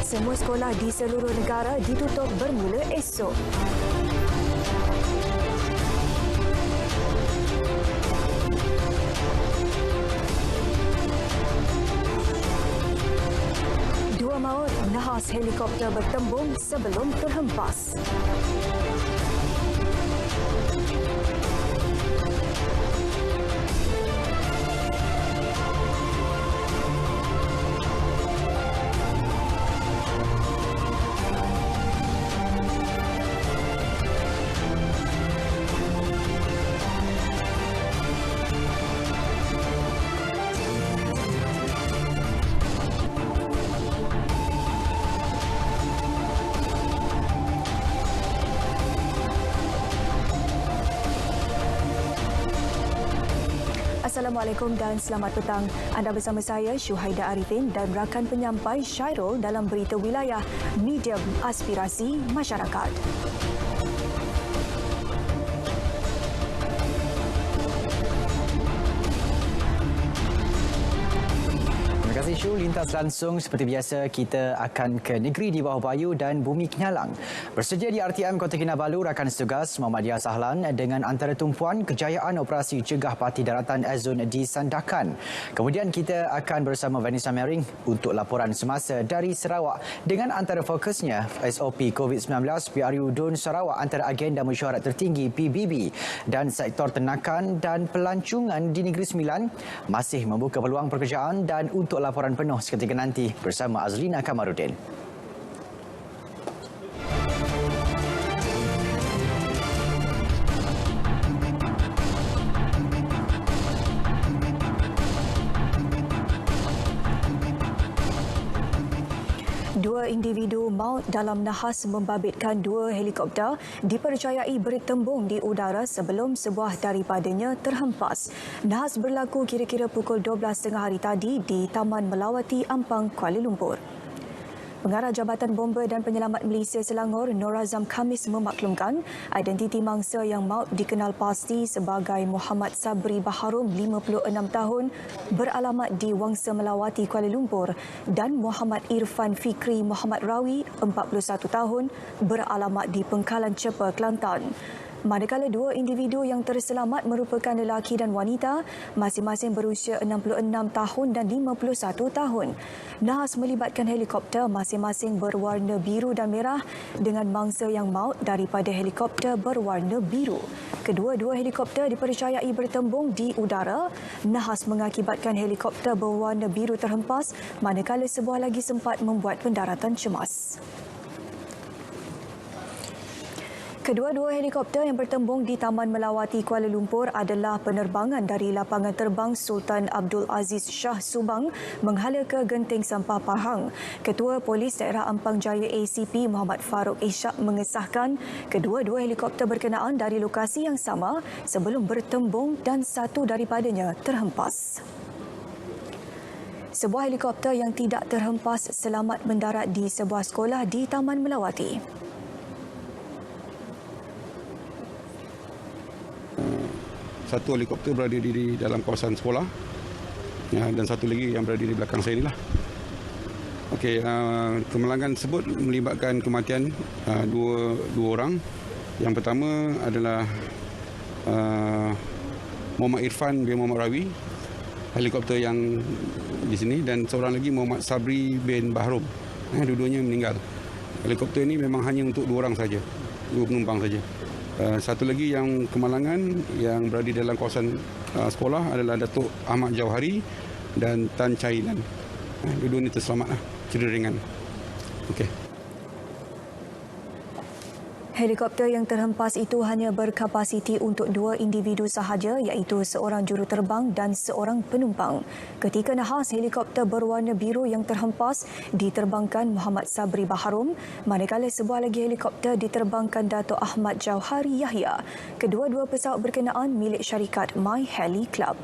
semua sekolah di seluruh negara ditutup bermula esok. Dua maut, nahas helikopter bertembung sebelum terhempas. Assalamualaikum dan selamat petang. Anda bersama saya Syuhaida Arifin dan rakan penyampai Syairul dalam berita wilayah Medium Aspirasi Masyarakat. Terima kasih Syu. Lintas langsung seperti biasa kita akan ke negeri di bawah Bayu dan Bumi Kenyalang. Bersedia di RTM Kota Kinabalu, rakan setugas Muhammadiyah Sahlan dengan antara tumpuan kejayaan operasi cegah parti daratan Azun disandakan. Kemudian kita akan bersama Vanessa Mering untuk laporan semasa dari Sarawak dengan antara fokusnya SOP COVID-19 PRU Dun Sarawak antara agenda mesyuarat tertinggi PBB dan sektor ternakan dan pelancongan di Negeri Sembilan masih membuka peluang pekerjaan dan untuk laporan penuh seketika nanti bersama Azrina Kamarudin. Dua individu maut dalam nahas membabitkan dua helikopter dipercayai bertembung di udara sebelum sebuah daripadanya terhempas. Nahas berlaku kira-kira pukul 12.30 hari tadi di Taman Melawati, Ampang, Kuala Lumpur. Pengarah Jabatan Bomba dan Penyelamat Malaysia Selangor, Nur Azam Khamis memaklumkan identiti mangsa yang maut dikenal pasti sebagai Muhammad Sabri Baharum, 56 tahun, beralamat di Wangsa Melawati, Kuala Lumpur dan Muhammad Irfan Fikri Muhammad Rawi, 41 tahun, beralamat di Pengkalan Cepa, Kelantan. Manakala dua individu yang terselamat merupakan lelaki dan wanita, masing-masing berusia 66 tahun dan 51 tahun. Nahas melibatkan helikopter masing-masing berwarna biru dan merah dengan mangsa yang maut daripada helikopter berwarna biru. Kedua-dua helikopter dipercayai bertembung di udara. Nahas mengakibatkan helikopter berwarna biru terhempas, manakala sebuah lagi sempat membuat pendaratan cemas. Kedua-dua helikopter yang bertembung di Taman Melawati, Kuala Lumpur adalah penerbangan dari lapangan terbang Sultan Abdul Aziz Shah Subang menghala ke Genting Sampah Pahang. Ketua Polis Daerah Ampang Jaya ACP Muhammad Farouk Ishak mengesahkan kedua-dua helikopter berkenaan dari lokasi yang sama sebelum bertembung dan satu daripadanya terhempas. Sebuah helikopter yang tidak terhempas selamat mendarat di sebuah sekolah di Taman Melawati. Satu helikopter berada di dalam kawasan sekolah, ya, dan satu lagi yang berada di belakang saya inilah. Okey, kemalangan tersebut melibatkan kematian dua orang. Yang pertama adalah Muhammad Irfan bin Muhammad Rawi, helikopter yang di sini, dan seorang lagi Muhammad Sabri bin Bahrum. Dua-duanya meninggal. Helikopter ini memang hanya untuk dua orang saja, dua penumpang saja. Satu lagi yang kemalangan yang berada dalam kawasan sekolah adalah Datuk Ahmad Jauhari dan Tan Chailan. Dua-dua ini terselamatlah, cedera ringan. Okey. Helikopter yang terhempas itu hanya berkapasiti untuk dua individu sahaja, iaitu seorang juruterbang dan seorang penumpang. Ketika nahas helikopter berwarna biru yang terhempas diterbangkan Muhammad Sabri Baharum, manakala sebuah lagi helikopter diterbangkan Datuk Ahmad Jauhari Yahya. Kedua-dua pesawat berkenaan milik syarikat My Heli Club.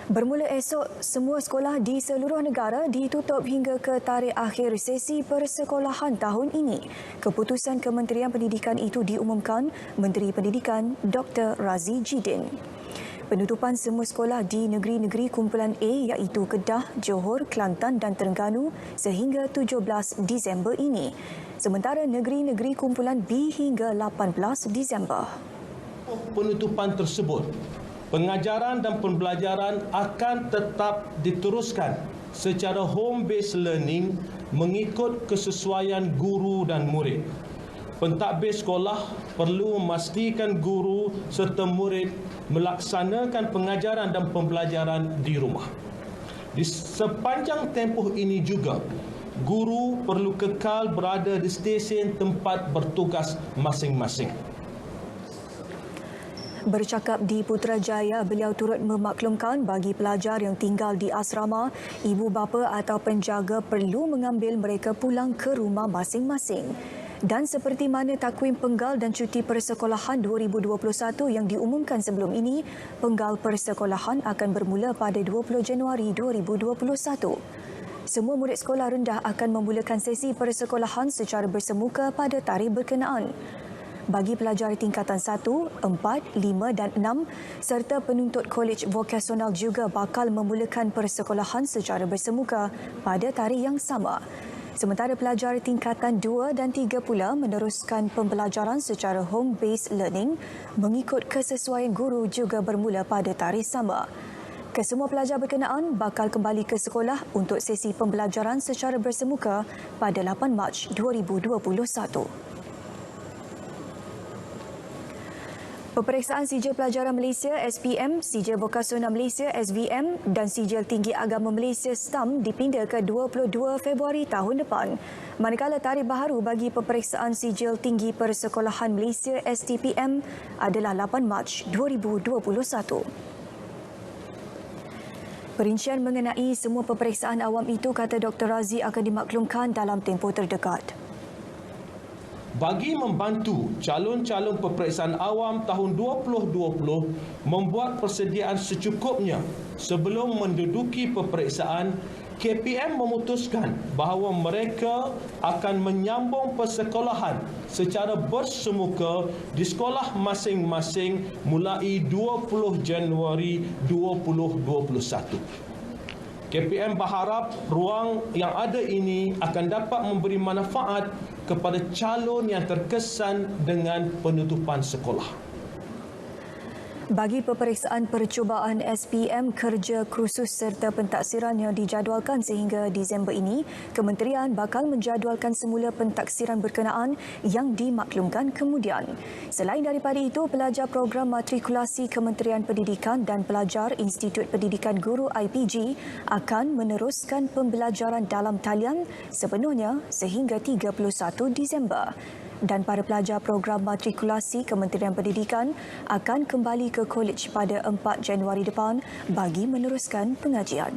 Bermula esok, semua sekolah di seluruh negara ditutup hingga ke tarikh akhir sesi persekolahan tahun ini. Keputusan Kementerian Pendidikan itu diumumkan Menteri Pendidikan Dr. Razi Jidin. Penutupan semua sekolah di negeri-negeri kumpulan A iaitu Kedah, Johor, Kelantan dan Terengganu sehingga 17 Disember ini. Sementara negeri-negeri kumpulan B hingga 18 Disember. Penutupan tersebut, pengajaran dan pembelajaran akan tetap diteruskan secara home-based learning mengikut kesesuaian guru dan murid. Pentadbir sekolah perlu memastikan guru serta murid melaksanakan pengajaran dan pembelajaran di rumah. Di sepanjang tempoh ini juga, guru perlu kekal berada di stesen tempat bertugas masing-masing. Bercakap di Putrajaya, beliau turut memaklumkan bagi pelajar yang tinggal di asrama, ibu bapa atau penjaga perlu mengambil mereka pulang ke rumah masing-masing. Dan seperti mana takwim penggal dan cuti persekolahan 2021 yang diumumkan sebelum ini, penggal persekolahan akan bermula pada 20 Januari 2021. Semua murid sekolah rendah akan memulakan sesi persekolahan secara bersemuka pada tarikh berkenaan. Bagi pelajar tingkatan 1, 4, 5 dan 6 serta penuntut kolej vokasional juga bakal memulakan persekolahan secara bersemuka pada tarikh yang sama. Sementara pelajar tingkatan 2 dan 3 pula meneruskan pembelajaran secara home-based learning mengikut kesesuaian guru juga bermula pada tarikh sama. Kesemua pelajar berkenaan bakal kembali ke sekolah untuk sesi pembelajaran secara bersemuka pada 8 Mac 2021. Peperiksaan Sijil Pelajaran Malaysia SPM, Sijil Vokasional Malaysia SVM dan Sijil Tinggi Agama Malaysia STAM dipinda ke 22 Februari tahun depan. Manakala tarikh baharu bagi peperiksaan Sijil Tinggi Persekolahan Malaysia STPM adalah 8 Mac 2021. Perincian mengenai semua peperiksaan awam itu, kata Dr. Razi, akan dimaklumkan dalam tempoh terdekat. Bagi membantu calon-calon peperiksaan awam tahun 2020 membuat persediaan secukupnya sebelum menduduki peperiksaan, KPM memutuskan bahawa mereka akan menyambung persekolahan secara bersemuka di sekolah masing-masing mulai 20 Januari 2021. KPM berharap ruang yang ada ini akan dapat memberi manfaat kepada calon yang terkesan dengan penutupan sekolah. Bagi peperiksaan percubaan SPM, kerja kursus serta pentaksiran yang dijadualkan sehingga Disember ini, Kementerian bakal menjadualkan semula pentaksiran berkenaan yang dimaklumkan kemudian. Selain daripada itu, pelajar program matrikulasi Kementerian Pendidikan dan pelajar Institut Pendidikan Guru IPG akan meneruskan pembelajaran dalam talian sepenuhnya sehingga 31 Disember. Dan para pelajar program matrikulasi Kementerian Pendidikan akan kembali ke kolej pada 4 Januari depan bagi meneruskan pengajian.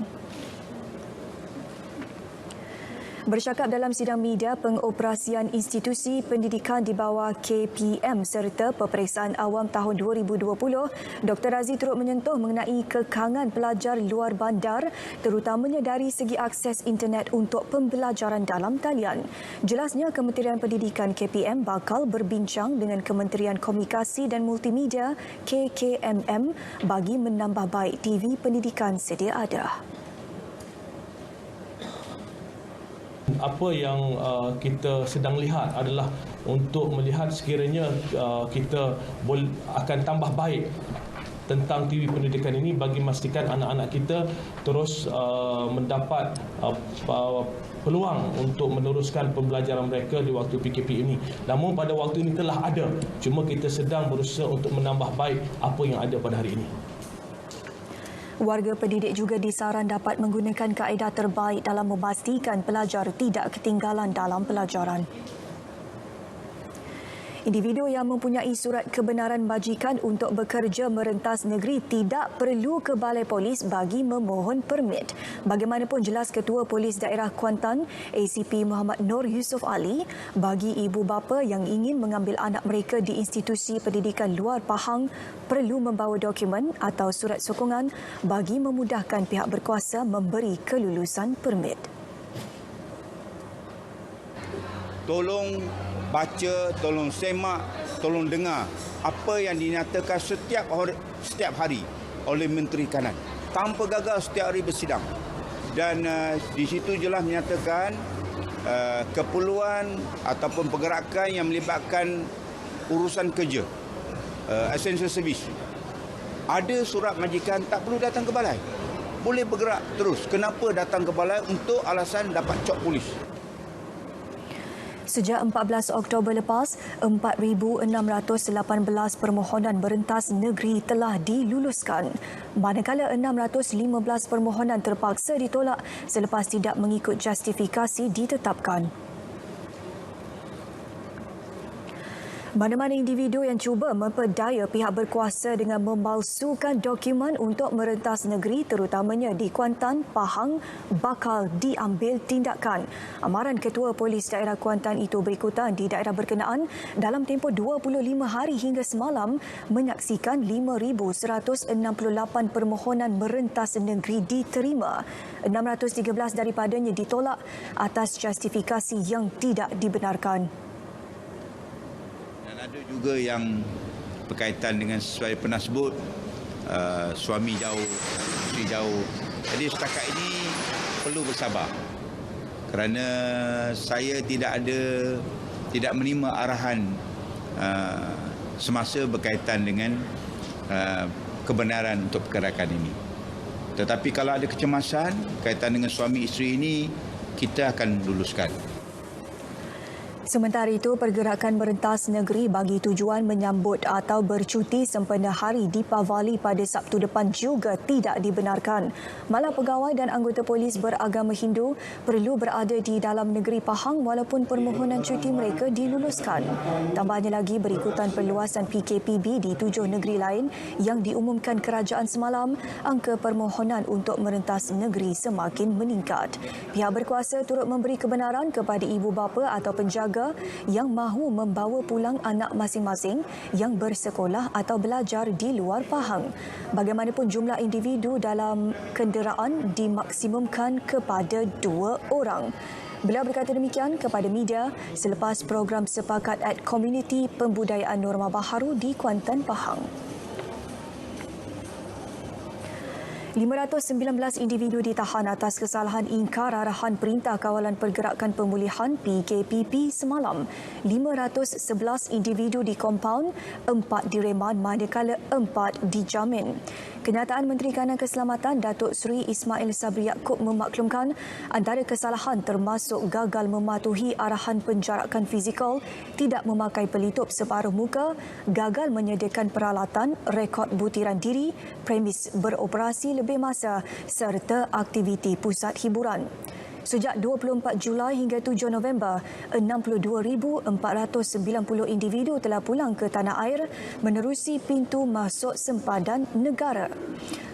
Bercakap dalam sidang media pengoperasian institusi pendidikan di bawah KPM serta peperiksaan awam tahun 2020, Dr. Razi turut menyentuh mengenai kekangan pelajar luar bandar terutamanya dari segi akses internet untuk pembelajaran dalam talian. Jelasnya Kementerian Pendidikan KPM bakal berbincang dengan Kementerian Komunikasi dan Multimedia KKMM bagi menambah baik TV pendidikan sedia ada. Apa yang kita sedang lihat adalah untuk melihat sekiranya kita akan tambah baik tentang TV pendidikan ini bagi memastikan anak-anak kita terus mendapat peluang untuk meneruskan pembelajaran mereka di waktu PKP ini. Namun pada waktu ini telah ada, cuma kita sedang berusaha untuk menambah baik apa yang ada pada hari ini. Warga pendidik juga disaran dapat menggunakan kaedah terbaik dalam memastikan pelajar tidak ketinggalan dalam pelajaran. Individu yang mempunyai surat kebenaran majikan untuk bekerja merentas negeri tidak perlu ke balai polis bagi memohon permit. Bagaimanapun jelas Ketua Polis Daerah Kuantan, ACP Muhammad Nur Yusof Ali, bagi ibu bapa yang ingin mengambil anak mereka di institusi pendidikan luar Pahang perlu membawa dokumen atau surat sokongan bagi memudahkan pihak berkuasa memberi kelulusan permit. Tolong baca, tolong semak, tolong dengar apa yang dinyatakan setiap hari oleh Menteri Kanan. Tanpa gagal setiap hari bersidang. Dan di situ jelas menyatakan keperluan ataupun pergerakan yang melibatkan urusan kerja, essential service. Ada surat majikan tak perlu datang ke balai. Boleh bergerak terus. Kenapa datang ke balai? Untuk alasan dapat cop polis. Sejak 14 Oktober lepas, 4,618 permohonan berentas negeri telah diluluskan. Manakala 615 permohonan terpaksa ditolak selepas tidak mengikut justifikasi ditetapkan. Mana-mana individu yang cuba memperdaya pihak berkuasa dengan memalsukan dokumen untuk merentas negeri terutamanya di Kuantan, Pahang bakal diambil tindakan. Amaran Ketua Polis Daerah Kuantan itu berikutan di daerah berkenaan dalam tempoh 25 hari hingga semalam menyaksikan 5,168 permohonan merentas negeri diterima. 613 daripadanya ditolak atas justifikasi yang tidak dibenarkan. Ada juga yang berkaitan dengan sesuai pernah sebut suami jauh, isteri jauh. Jadi setakat ini perlu bersabar kerana saya tidak menerima arahan semasa berkaitan dengan kebenaran untuk pergerakan ini. Tetapi kalau ada kecemasan kaitan dengan suami isteri ini, kita akan luluskan. Sementara itu, pergerakan merentas negeri bagi tujuan menyambut atau bercuti sempena Hari Deepavali pada Sabtu depan juga tidak dibenarkan. Malah pegawai dan anggota polis beragama Hindu perlu berada di dalam negeri Pahang walaupun permohonan cuti mereka diluluskan. Tambahnya lagi, berikutan perluasan PKPB di 7 negeri lain yang diumumkan kerajaan semalam, angka permohonan untuk merentas negeri semakin meningkat. Pihak berkuasa turut memberi kebenaran kepada ibu bapa atau penjaga yang mahu membawa pulang anak masing-masing yang bersekolah atau belajar di luar Pahang. Bagaimanapun, jumlah individu dalam kenderaan dimaksimumkan kepada 2 orang. Beliau berkata demikian kepada media selepas program sepakat at Komuniti Pembudayaan Norma Baharu di Kuantan, Pahang. 519 individu ditahan atas kesalahan ingkar arahan Perintah Kawalan Pergerakan Pemulihan PKPP semalam. 511 individu di kompaun, 4 direman manakala 4 dijamin. Kenyataan Menteri Kanan Keselamatan Datuk Seri Ismail Sabri Yaakob memaklumkan antara kesalahan termasuk gagal mematuhi arahan penjarakan fizikal, tidak memakai pelitup separuh muka, gagal menyediakan peralatan, rekod butiran diri, premis beroperasi lebih masa serta aktiviti pusat hiburan. Sejak 24 Julai hingga 7 November, 62,490 individu telah pulang ke tanah air menerusi pintu masuk sempadan negara.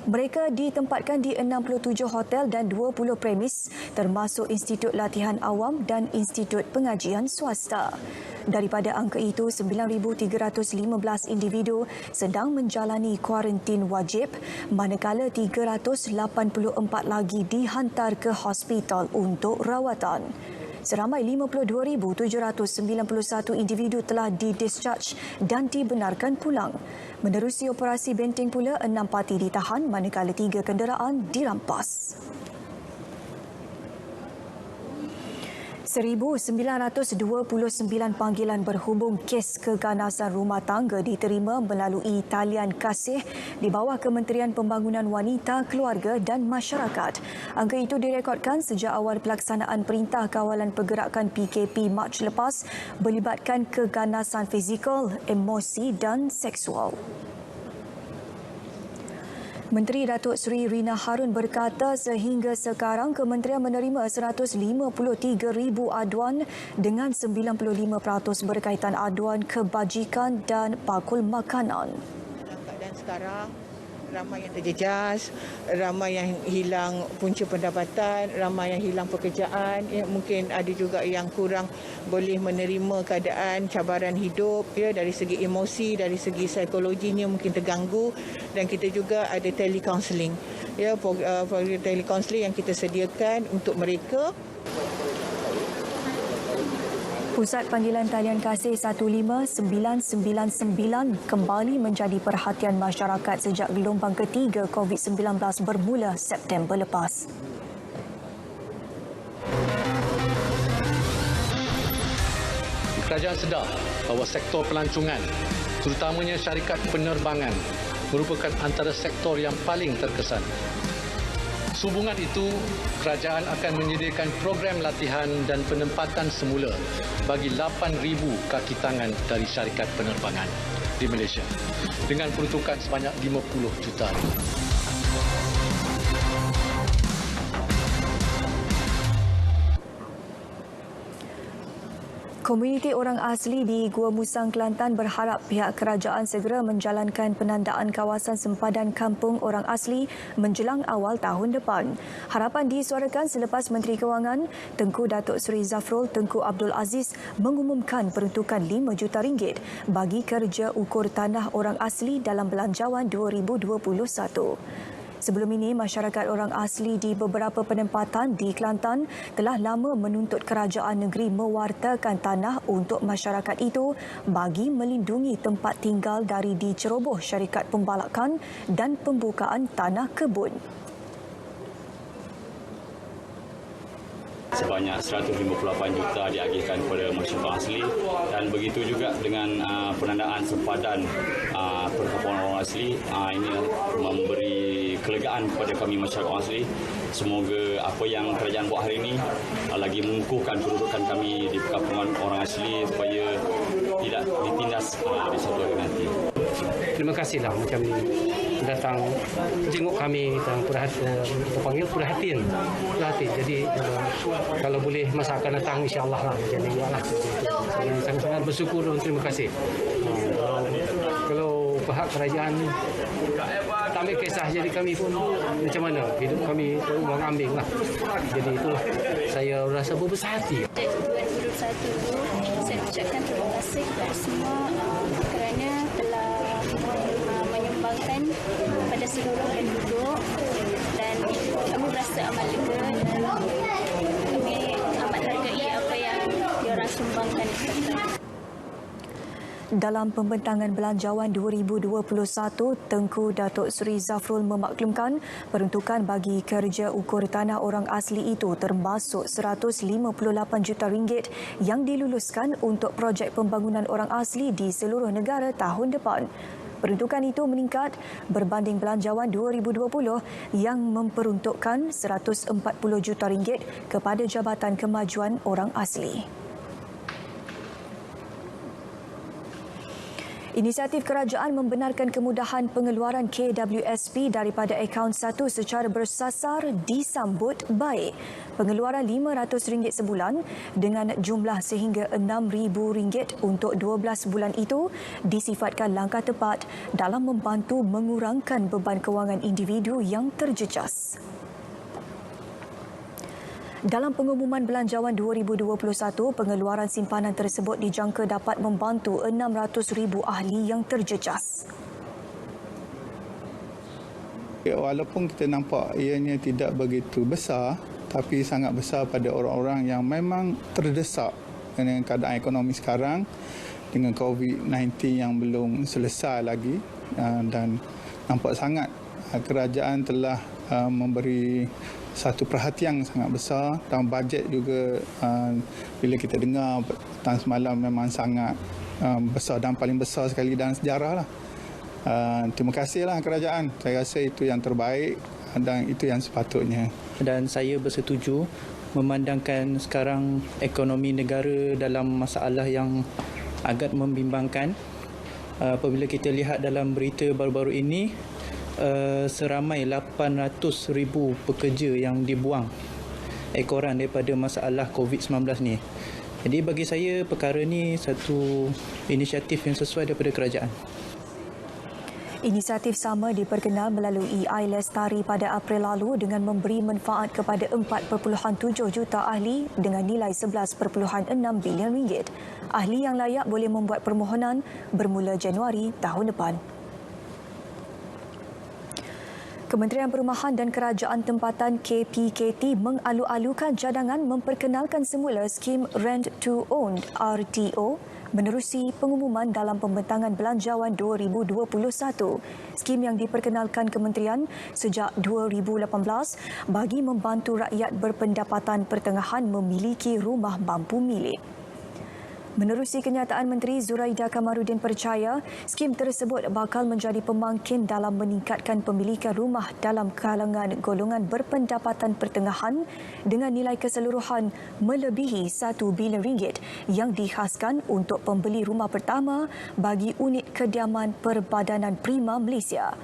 Mereka ditempatkan di 67 hotel dan 20 premis termasuk Institut Latihan Awam dan Institut Pengajian Swasta. Daripada angka itu, 9,315 individu sedang menjalani kuarantin wajib, manakala 384 lagi dihantar ke hospital untuk rawatan. Seramai 52,791 individu telah didischarge dan dibenarkan pulang. Menerusi operasi benteng pula, 6 parti ditahan manakala 3 kenderaan dirampas. 1,929 panggilan berhubung kes keganasan rumah tangga diterima melalui talian kasih di bawah Kementerian Pembangunan Wanita, Keluarga dan Masyarakat. Angka itu direkodkan sejak awal pelaksanaan Perintah Kawalan Pergerakan PKP Mac lepas melibatkan keganasan fizikal, emosi dan seksual. Menteri Datuk Seri Rina Harun berkata sehingga sekarang kementerian menerima 153,000 aduan dengan 95% berkaitan aduan kebajikan dan bakul makanan. Dalam keadaan sekarang, ramai yang terjejas, ramai yang hilang punca pendapatan, ramai yang hilang pekerjaan, ya, mungkin ada juga yang kurang boleh menerima keadaan cabaran hidup, ya, dari segi emosi, dari segi psikologinya mungkin terganggu, dan kita juga ada telecounselling, ya, telecounselling yang kita sediakan untuk mereka. Pusat Panggilan Talian Kasih 15999 kembali menjadi perhatian masyarakat sejak gelombang ketiga COVID-19 bermula September lepas. Kerajaan sedar bahawa sektor pelancongan, terutamanya syarikat penerbangan, merupakan antara sektor yang paling terkesan. Sehubungan itu, kerajaan akan menyediakan program latihan dan penempatan semula bagi 8,000 kaki tangan dari syarikat penerbangan di Malaysia dengan peruntukan sebanyak 50 juta. Komuniti orang asli di Gua Musang, Kelantan berharap pihak kerajaan segera menjalankan penandaan kawasan sempadan kampung orang asli menjelang awal tahun depan. Harapan disuarakan selepas Menteri Kewangan Tengku Datuk Seri Zafrul Tengku Abdul Aziz mengumumkan peruntukan RM5 juta bagi kerja ukur tanah orang asli dalam Belanjawan 2021. Sebelum ini, masyarakat orang asli di beberapa penempatan di Kelantan telah lama menuntut kerajaan negeri mewartakan tanah untuk masyarakat itu bagi melindungi tempat tinggal dari diceroboh syarikat pembalakan dan pembukaan tanah kebun. Sebanyak 158 juta diagihkan kepada masyarakat asli dan begitu juga dengan penandaan sempadan perkampungan orang asli. Ini memberi kelegaan kepada kami masyarakat asli. Semoga apa yang kerajaan buat hari ini lagi mengukuhkan kedudukan kami di perkampungan orang asli supaya tidak ditindas di satu hari nanti. Terima kasihlah macam ni datang jenguk kami dan perhatian. Jadi kalau boleh masa akan datang insya-Allah lah macam ni lah. Sangat-sangat bersyukur dan terima kasih. Kalau pihak kerajaan tak ambil kisah jadi kami pun macam mana hidup kami terumbang ambing lah. Jadi itulah saya rasa berbesar hati. 2021 saya ucapkan terima kasih kepada semua kerana telah menyumbangkan pada seluruh penduduk dan kami berasa amat lega dan kami amat hargai apa yang diorang sumbangkan kepada kami. Dalam pembentangan Belanjawan 2021, Tengku Datuk Seri Zafrul memaklumkan peruntukan bagi kerja ukur tanah orang asli itu termasuk RM158 juta yang diluluskan untuk projek pembangunan orang asli di seluruh negara tahun depan. Peruntukan itu meningkat berbanding Belanjawan 2020 yang memperuntukkan RM140 juta kepada Jabatan Kemajuan Orang Asli. Inisiatif kerajaan membenarkan kemudahan pengeluaran KWSP daripada akaun satu secara bersasar disambut baik. Pengeluaran RM500 sebulan dengan jumlah sehingga RM6,000 untuk 12 bulan itu disifatkan langkah tepat dalam membantu mengurangkan beban kewangan individu yang terjejas. Dalam pengumuman Belanjawan 2021, pengeluaran simpanan tersebut dijangka dapat membantu 600,000 ahli yang terjejas. Walaupun kita nampak ianya tidak begitu besar, tapi sangat besar pada orang-orang yang memang terdesak dengan keadaan ekonomi sekarang, dengan COVID-19 yang belum selesai lagi, dan nampak sangat kerajaan telah memberi satu perhatian sangat besar dan bajet juga bila kita dengar petang semalam memang sangat besar dan paling besar sekali dalam sejarah lah. Terima kasihlah kerajaan. Saya rasa itu yang terbaik dan itu yang sepatutnya. Dan saya bersetuju memandangkan sekarang ekonomi negara dalam masalah yang agak membimbangkan. Apabila kita lihat dalam berita baru-baru ini, seramai 800,000 pekerja yang dibuang ekoran daripada masalah COVID-19 ni. Jadi bagi saya perkara ni satu inisiatif yang sesuai daripada kerajaan. Inisiatif sama diperkenal melalui iLestari pada April lalu dengan memberi manfaat kepada 4.7 juta ahli dengan nilai RM11.6 bilion. Ahli yang layak boleh membuat permohonan bermula Januari tahun depan. Kementerian Perumahan dan Kerajaan Tempatan KPKT mengalu-alukan cadangan memperkenalkan semula skim Rent to Own RTO menerusi pengumuman dalam Pembentangan Belanjawan 2021. Skim yang diperkenalkan kementerian sejak 2018 bagi membantu rakyat berpendapatan pertengahan memiliki rumah mampu milik. Menerusi kenyataan Menteri Zuraida Kamaruddin percaya, skim tersebut bakal menjadi pemangkin dalam meningkatkan pemilikan rumah dalam kalangan golongan berpendapatan pertengahan dengan nilai keseluruhan melebihi RM1 bilion yang dikhaskan untuk pembeli rumah pertama bagi unit kediaman Perbadanan Prima Malaysia.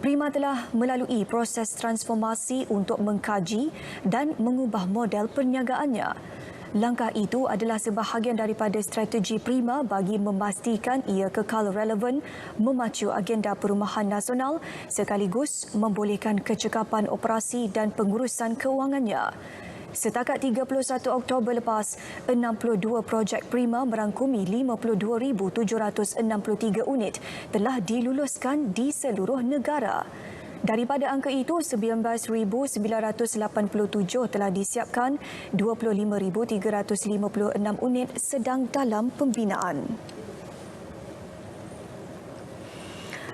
Prima telah melalui proses transformasi untuk mengkaji dan mengubah model perniagaannya. Langkah itu adalah sebahagian daripada strategi Prima bagi memastikan ia kekal relevan memacu agenda perumahan nasional sekaligus membolehkan kecekapan operasi dan pengurusan kewangannya. Setakat 31 Oktober lepas, 62 projek Prima merangkumi 52,763 unit telah diluluskan di seluruh negara. Daripada angka itu, 19,987 telah disiapkan, 25,356 unit sedang dalam pembinaan.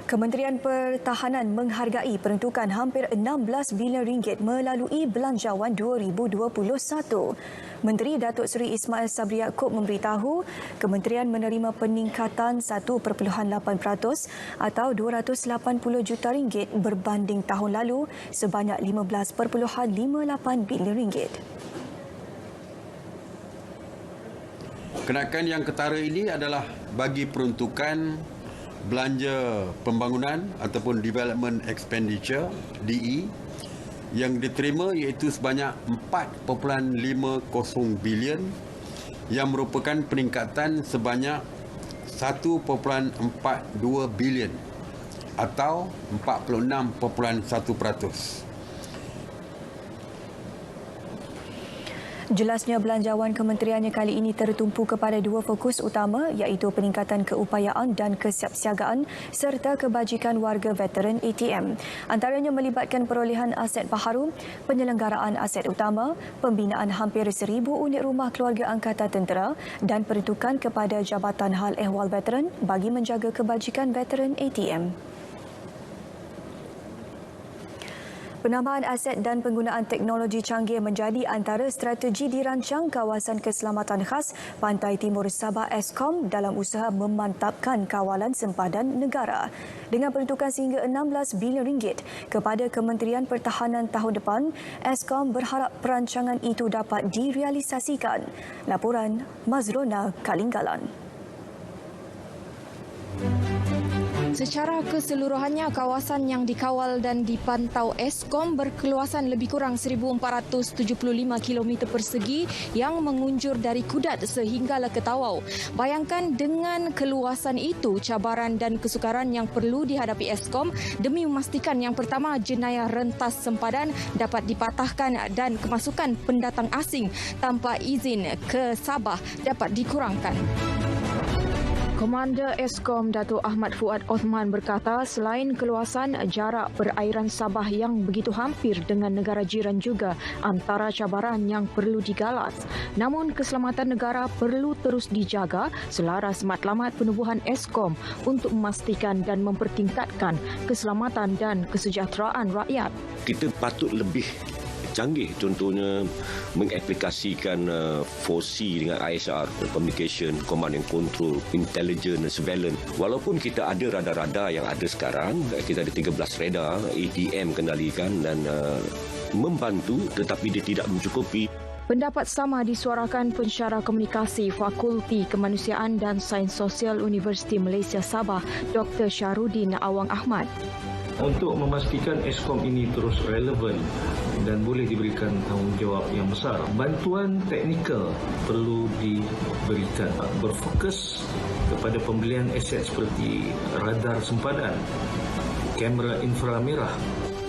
Kementerian Pertahanan menghargai peruntukan hampir RM16 bilion melalui Belanjawan 2021. Menteri Datuk Seri Ismail Sabri Yaakob memberitahu kementerian menerima peningkatan 1.8% atau RM280 juta berbanding tahun lalu sebanyak RM15.58 bilion. Kenaikan yang ketara ini adalah bagi peruntukan belanja pembangunan ataupun Development Expenditure DE yang diterima iaitu sebanyak 4.50 bilion yang merupakan peningkatan sebanyak 1.42 bilion atau 46.1%. Jelasnya belanjawan kementeriannya kali ini tertumpu kepada dua fokus utama iaitu peningkatan keupayaan dan kesiapsiagaan serta kebajikan warga veteran ATM. Antaranya melibatkan perolehan aset baharu, penyelenggaraan aset utama, pembinaan hampir 1,000 unit rumah keluarga angkatan tentera dan peruntukan kepada Jabatan Hal Ehwal Veteran bagi menjaga kebajikan veteran ATM. Penambahan aset dan penggunaan teknologi canggih menjadi antara strategi dirancang Kawasan Keselamatan Khas Pantai Timur Sabah Eskom dalam usaha memantapkan kawalan sempadan negara. Dengan peruntukan sehingga RM16 bilion kepada Kementerian Pertahanan tahun depan, Eskom berharap perancangan itu dapat direalisasikan. Laporan Mazrona Kalinggalan. Secara keseluruhannya, kawasan yang dikawal dan dipantau Eskom berkeluasan lebih kurang 1,475 km persegi yang mengunjur dari Kudat sehinggalah ke Tawau. Bayangkan dengan keluasan itu, cabaran dan kesukaran yang perlu dihadapi Eskom demi memastikan yang pertama, jenayah rentas sempadan dapat dipatahkan dan kemasukan pendatang asing tanpa izin ke Sabah dapat dikurangkan. Komander Eskom Datuk Ahmad Fuad Othman berkata selain keluasan, jarak perairan Sabah yang begitu hampir dengan negara jiran juga antara cabaran yang perlu digalas. Namun keselamatan negara perlu terus dijaga selaras matlamat penubuhan Eskom untuk memastikan dan mempertingkatkan keselamatan dan kesejahteraan rakyat. Kita patut lebih canggih, contohnya mengaplikasikan 4C dengan ISR, communication, command and control, intelligence dan surveillance. Walaupun kita ada radar-radar yang ada sekarang, kita ada 13 radar ATM kendalikan dan membantu, tetapi dia tidak mencukupi. Pendapat sama disuarakan pensyarah komunikasi Fakulti Kemanusiaan dan Sains Sosial Universiti Malaysia Sabah, Dr. Syahrudin Awang Ahmad. Untuk memastikan Eskom ini terus relevan dan boleh diberikan tanggungjawab yang besar, bantuan teknikal perlu diberikan. Berfokus kepada pembelian aset seperti radar sempadan, kamera inframerah,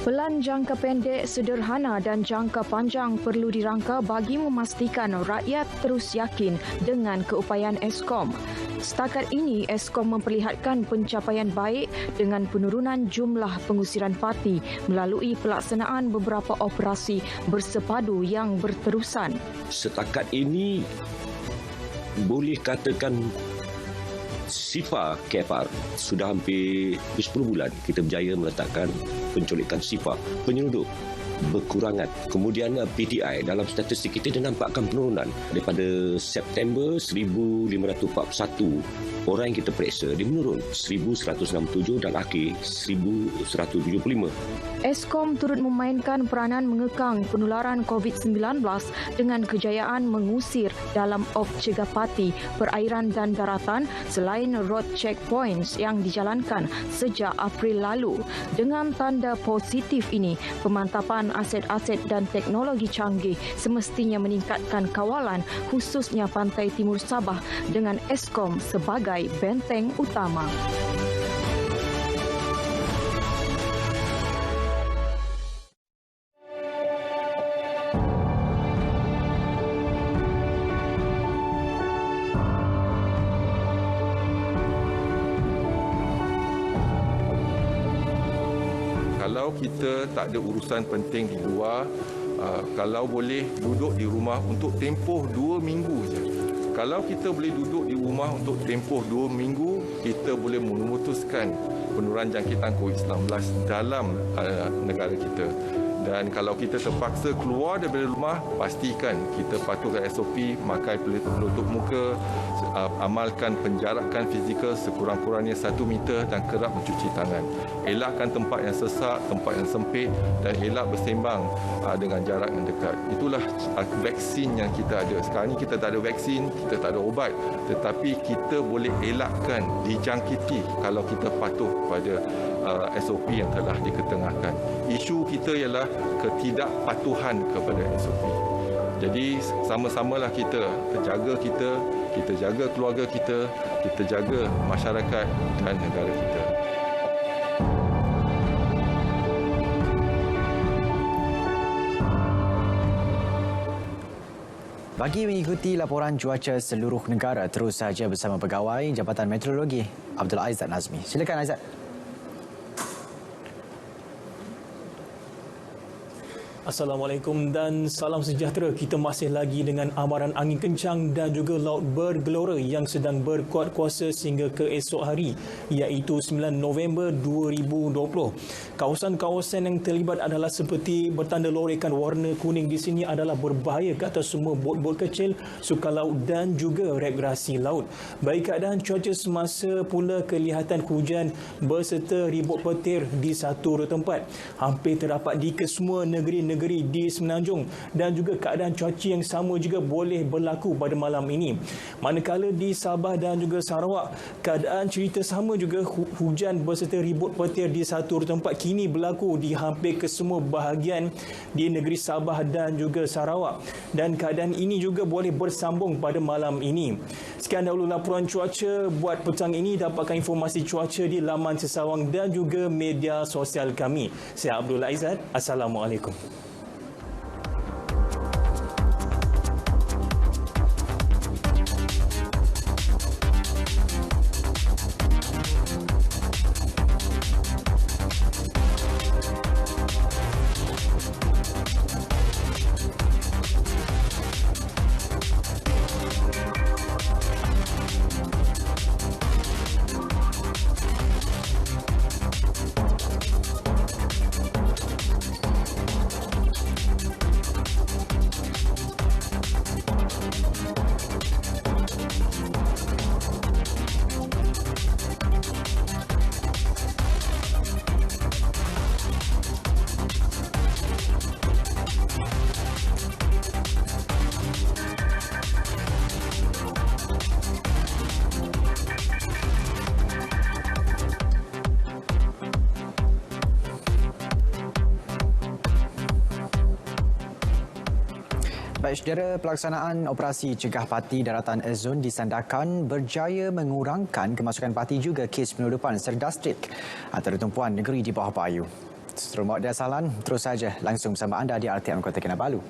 Pelan jangka pendek, sederhana dan jangka panjang perlu dirangka bagi memastikan rakyat terus yakin dengan keupayaan Eskom. Setakat ini, Eskom memperlihatkan pencapaian baik dengan penurunan jumlah pengusiran parti melalui pelaksanaan beberapa operasi bersepadu yang berterusan. Setakat ini, boleh katakan SIFA KFR sudah hampir 10 bulan kita berjaya meletakkan penculikan SIFA penyelundup berkurangan. Kemudian PTI dalam statistik kita dinampakkan penurunan daripada September 1541 orang yang kita periksa dia menurun 1167 dan akhir 1175. Eskom turut memainkan peranan mengekang penularan COVID-19 dengan kejayaan mengusir dalam op cegah parti, perairan dan daratan selain road checkpoints yang dijalankan sejak April lalu. Dengan tanda positif ini, pemantapan aset-aset dan teknologi canggih semestinya meningkatkan kawalan khususnya pantai timur Sabah dengan Eskom sebagai benteng utama. Kalau kita tak ada urusan penting di luar, kalau boleh duduk di rumah untuk tempoh 2 minggu saja. Kalau kita boleh duduk di rumah untuk tempoh 2 minggu, kita boleh memutuskan penurunan jangkitan COVID-19 dalam negara kita. Dan kalau kita terpaksa keluar daripada rumah, pastikan kita patuhkan SOP, pakai penutup muka, amalkan penjarakan fizikal sekurang-kurangnya 1 meter dan kerap mencuci tangan. Elakkan tempat yang sesak, tempat yang sempit dan elak bersembang dengan jarak yang dekat. Itulah vaksin yang kita ada. Sekarang ni kita tak ada vaksin, kita tak ada ubat. Tetapi kita boleh elakkan dijangkiti kalau kita patuh pada SOP yang telah diketengahkan. Isu kita ialah ketidakpatuhan kepada SOP. Jadi sama-samalah kita jaga keluarga kita jaga masyarakat dan negara kita. Bagi mengikuti laporan cuaca seluruh negara, terus saja bersama Pegawai Jabatan Meteorologi Abdul Aizat Nazmi. Silakan Aizat. Assalamualaikum dan salam sejahtera. Kita masih lagi dengan amaran angin kencang dan juga laut bergelora yang sedang berkuat kuasa sehingga ke esok hari, iaitu 9 November 2020. Kawasan-kawasan yang terlibat adalah seperti bertanda lorekan warna kuning di sini adalah berbahaya ke atas semua bot-bot kecil, sukan laut dan juga rekreasi laut. Baik keadaan cuaca semasa pula kelihatan hujan berserta ribut petir di satu tempat. Hampir terdapat di kesemua negeri di Semenanjung dan juga keadaan cuaca yang sama juga boleh berlaku pada malam ini. Manakala di Sabah dan juga Sarawak, keadaan cerita sama juga, hujan berserta ribut petir di satu tempat kini berlaku di hampir kesemua bahagian di negeri Sabah dan juga Sarawak. Dan keadaan ini juga boleh bersambung pada malam ini. Sekian dahulu laporan cuaca buat petang ini. Dapatkan informasi cuaca di laman Sesawang dan juga media sosial kami. Saya Abdul Aizat. Assalamualaikum. Baik, saudara, pelaksanaan operasi cegah parti daratan Azon di Sandakan berjaya mengurangkan kemasukan parti juga kes penyelundupan serdas trik antara tumpuan negeri di bawah payu. Selamat Dia Sahlan, terus saja langsung bersama anda di RTM Kota Kinabalu.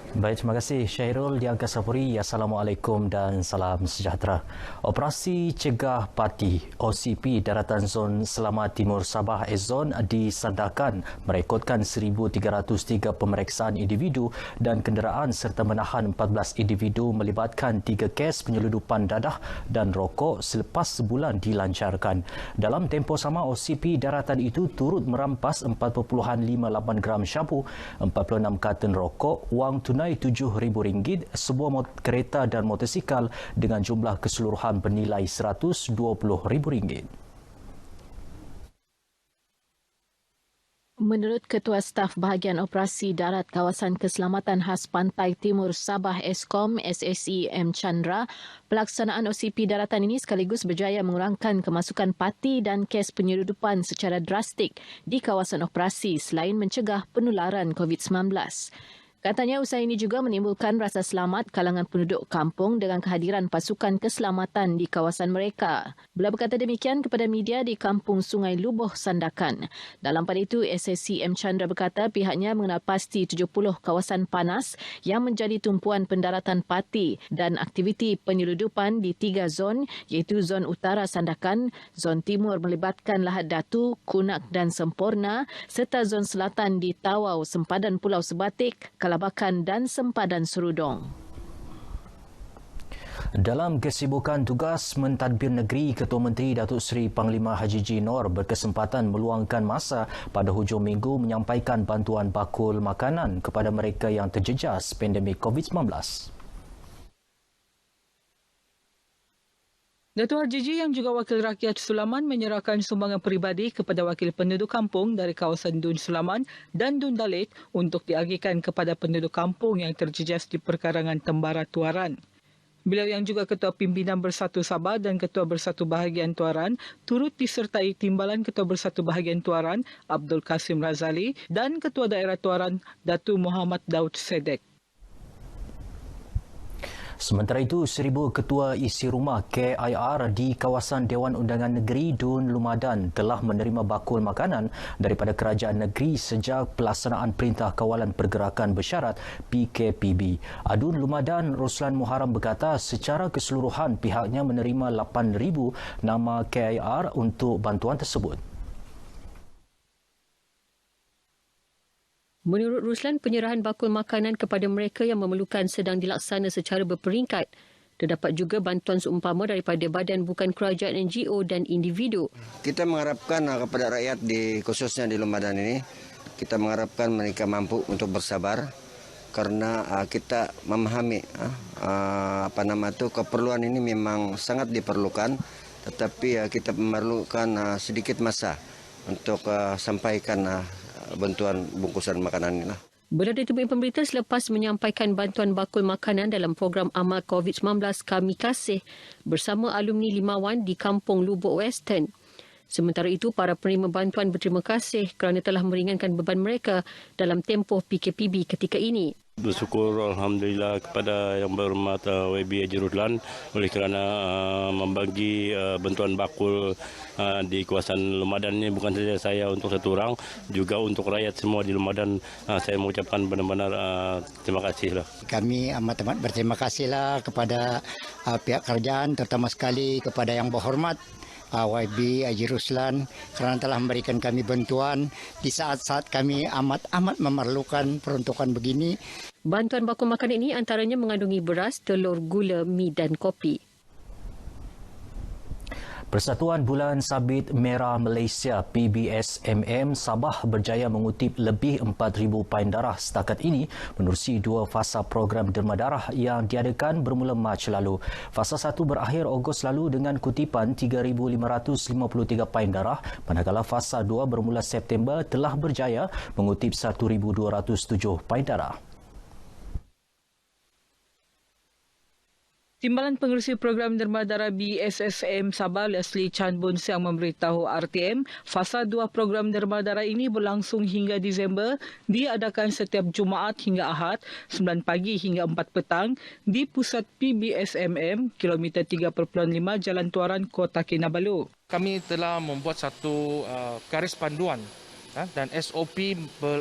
Baik, terima kasih Syairul di Angkasa Puri. Assalamualaikum dan salam sejahtera. Operasi Cegah Pati OCP Daratan Zon Selamat Timur Sabah Zon disandarkan merekodkan 1,303 pemeriksaan individu dan kenderaan serta menahan 14 individu melibatkan 3 kes penyeludupan dadah dan rokok selepas sebulan dilancarkan. Dalam tempoh sama, OCP Daratan itu turut merampas 4.58 gram syabu, 46 karton rokok, wang tunai RM7,000, sebuah kereta dan motosikal dengan jumlah keseluruhan bernilai RM120,000. Menurut Ketua Staf Bahagian Operasi Darat Kawasan Keselamatan Khas Pantai Timur Sabah Eskom SSE M. Chandra, pelaksanaan OCP daratan ini sekaligus berjaya mengurangkan kemasukan parti dan kes penyeludupan secara drastik di kawasan operasi selain mencegah penularan COVID-19. Katanya usaha ini juga menimbulkan rasa selamat kalangan penduduk kampung dengan kehadiran pasukan keselamatan di kawasan mereka. Beliau berkata demikian kepada media di Kampung Sungai Lubuh, Sandakan. Dalam pada itu, SSC M. Chandra berkata pihaknya mengenal pasti 70 kawasan panas yang menjadi tumpuan pendaratan parti dan aktiviti penyeludupan di 3 zon iaitu zon utara Sandakan, zon timur melibatkan Lahad Datu, Kunak dan Sempurna serta zon selatan di Tawau, Sempadan Pulau Sebatik, Kalabakan dan Sempadan Serudong. Dalam kesibukan tugas mentadbir negeri, Ketua Menteri Datuk Seri Panglima Haji G. Nor berkesempatan meluangkan masa pada hujung minggu menyampaikan bantuan bakul makanan kepada mereka yang terjejas pandemik COVID-19. Datuk Haji G yang juga Wakil Rakyat Sulaman menyerahkan sumbangan peribadi kepada wakil penduduk kampung dari kawasan Dun Sulaman dan Dun Dalit untuk diagihkan kepada penduduk kampung yang terjejas di perkarangan Tembara Tuaran. Beliau yang juga Ketua Pimpinan Bersatu Sabah dan Ketua Bersatu Bahagian Tuaran turut disertai Timbalan Ketua Bersatu Bahagian Tuaran Abdul Kasim Razali dan Ketua Daerah Tuaran Datu Muhammad Daud Sedek. Sementara itu, 1,000 ketua isi rumah KIR di kawasan Dewan Undangan Negeri Dun Lumadan telah menerima bakul makanan daripada kerajaan negeri sejak pelaksanaan Perintah Kawalan Pergerakan Bersyarat PKPB. Adun Lumadan Roslan Muharram berkata secara keseluruhan pihaknya menerima 8,000 nama KIR untuk bantuan tersebut. Menurut Ruslan, penyerahan bakul makanan kepada mereka yang memerlukan sedang dilaksana secara berperingkat. Terdapat juga bantuan seumpama daripada badan bukan kerajaan NGO dan individu. Kita mengharapkan kepada rakyat khususnya di Lumadan ini, kita mengharapkan mereka mampu untuk bersabar karena kita memahami keperluan ini memang sangat diperlukan, tetapi kita memerlukan sedikit masa untuk sampaikan bantuan bungkusan makanan inilah. Berada di pemerintah selepas menyampaikan bantuan bakul makanan dalam program amal COVID-19 Kami Kasih bersama alumni Limawan di Kampung Lubuk Western. Sementara itu, para penerima bantuan berterima kasih kerana telah meringankan beban mereka dalam tempoh PKPB ketika ini. Bersyukur Alhamdulillah kepada Yang Berhormat YB Haji Ruslan oleh kerana membagi bantuan bakul di kawasan Lumadan ini, bukan saja saya untuk satu orang, juga untuk rakyat semua di Lumadan. Saya mengucapkan benar-benar terima kasih. Kami amat berterima kasihlah kepada pihak kerajaan, terutama sekali kepada Yang Berhormat YB Haji Ruslan kerana telah memberikan kami bantuan di saat-saat kami amat memerlukan peruntukan begini. Bantuan bakul makanan ini antaranya mengandungi beras, telur, gula, mi dan kopi. Persatuan Bulan Sabit Merah Malaysia PBSMM Sabah berjaya mengutip lebih 4,000 pain darah setakat ini menerusi 2 fasa program derma darah yang diadakan bermula Mac lalu. Fasa 1 berakhir Ogos lalu dengan kutipan 3,553 pain darah, manakala fasa 2 bermula September telah berjaya mengutip 1,207 pain darah. Timbalan Pengerusi Program Derma Darah BSSM Sabah Leslie Chan Boon Siang memberitahu RTM, fasa 2 program derma darah ini berlangsung hingga Disember, diadakan setiap Jumaat hingga Ahad, 9 pagi hingga 4 petang di Pusat PBSMM, kilometer 3.5 Jalan Tuaran, Kota Kinabalu. Kami telah membuat satu garis panduan dan SOP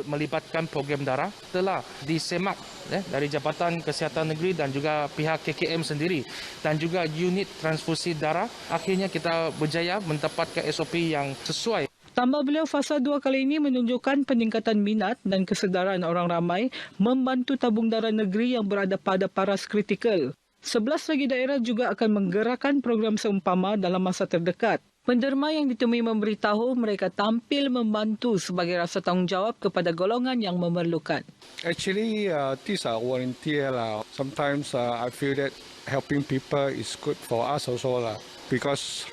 melibatkan program darah telah disemak dari Jabatan Kesihatan Negeri dan juga pihak KKM sendiri dan juga unit transfusi darah. Akhirnya kita berjaya mendapatkan SOP yang sesuai. Tambah beliau, fasa 2 kali ini menunjukkan peningkatan minat dan kesedaran orang ramai membantu tabung darah negeri yang berada pada paras kritikal. 11 lagi daerah juga akan menggerakkan program seumpama dalam masa terdekat. Penderma yang ditemui memberitahu mereka tampil membantu sebagai rasa tanggungjawab kepada golongan yang memerlukan. Actually, these are volunteer lah. Sometimes I feel that helping people is good for us also lah. Because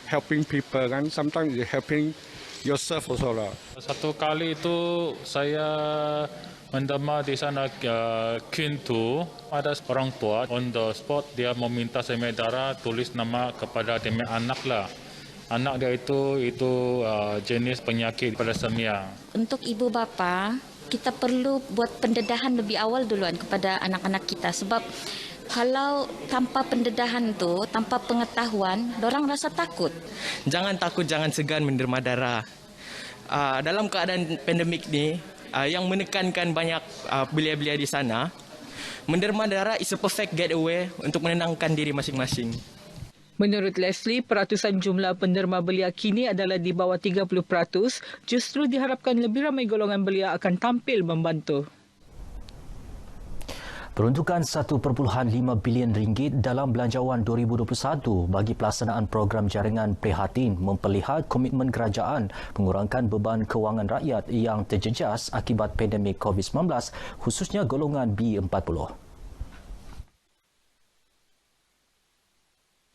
helping people kan sometimes is helping yourself also lah. Satu kali itu saya menderma di sana Kintu, ada orang tua on the spot dia meminta semai darah, tulis nama kepada demi anak lah. Anak dia itu jenis penyakit thalassemia. Untuk ibu bapa, kita perlu buat pendedahan lebih awal duluan kepada anak-anak kita sebab kalau tanpa pendedahan tu, tanpa pengetahuan, dorang rasa takut. Jangan takut, jangan segan menderma darah. Dalam keadaan pandemik ni, yang menekankan banyak belia-belia di sana, menderma darah is a perfect getaway untuk menenangkan diri masing-masing. Menurut Leslie, peratusan jumlah penderma belia kini adalah di bawah 30%. Justru diharapkan lebih ramai golongan belia akan tampil membantu. Peruntukan 1.5 bilion ringgit dalam Belanjawan 2021 bagi pelaksanaan program jaringan prihatin memperlihat komitmen kerajaan mengurangkan beban kewangan rakyat yang terjejas akibat pandemik COVID-19, khususnya golongan B40.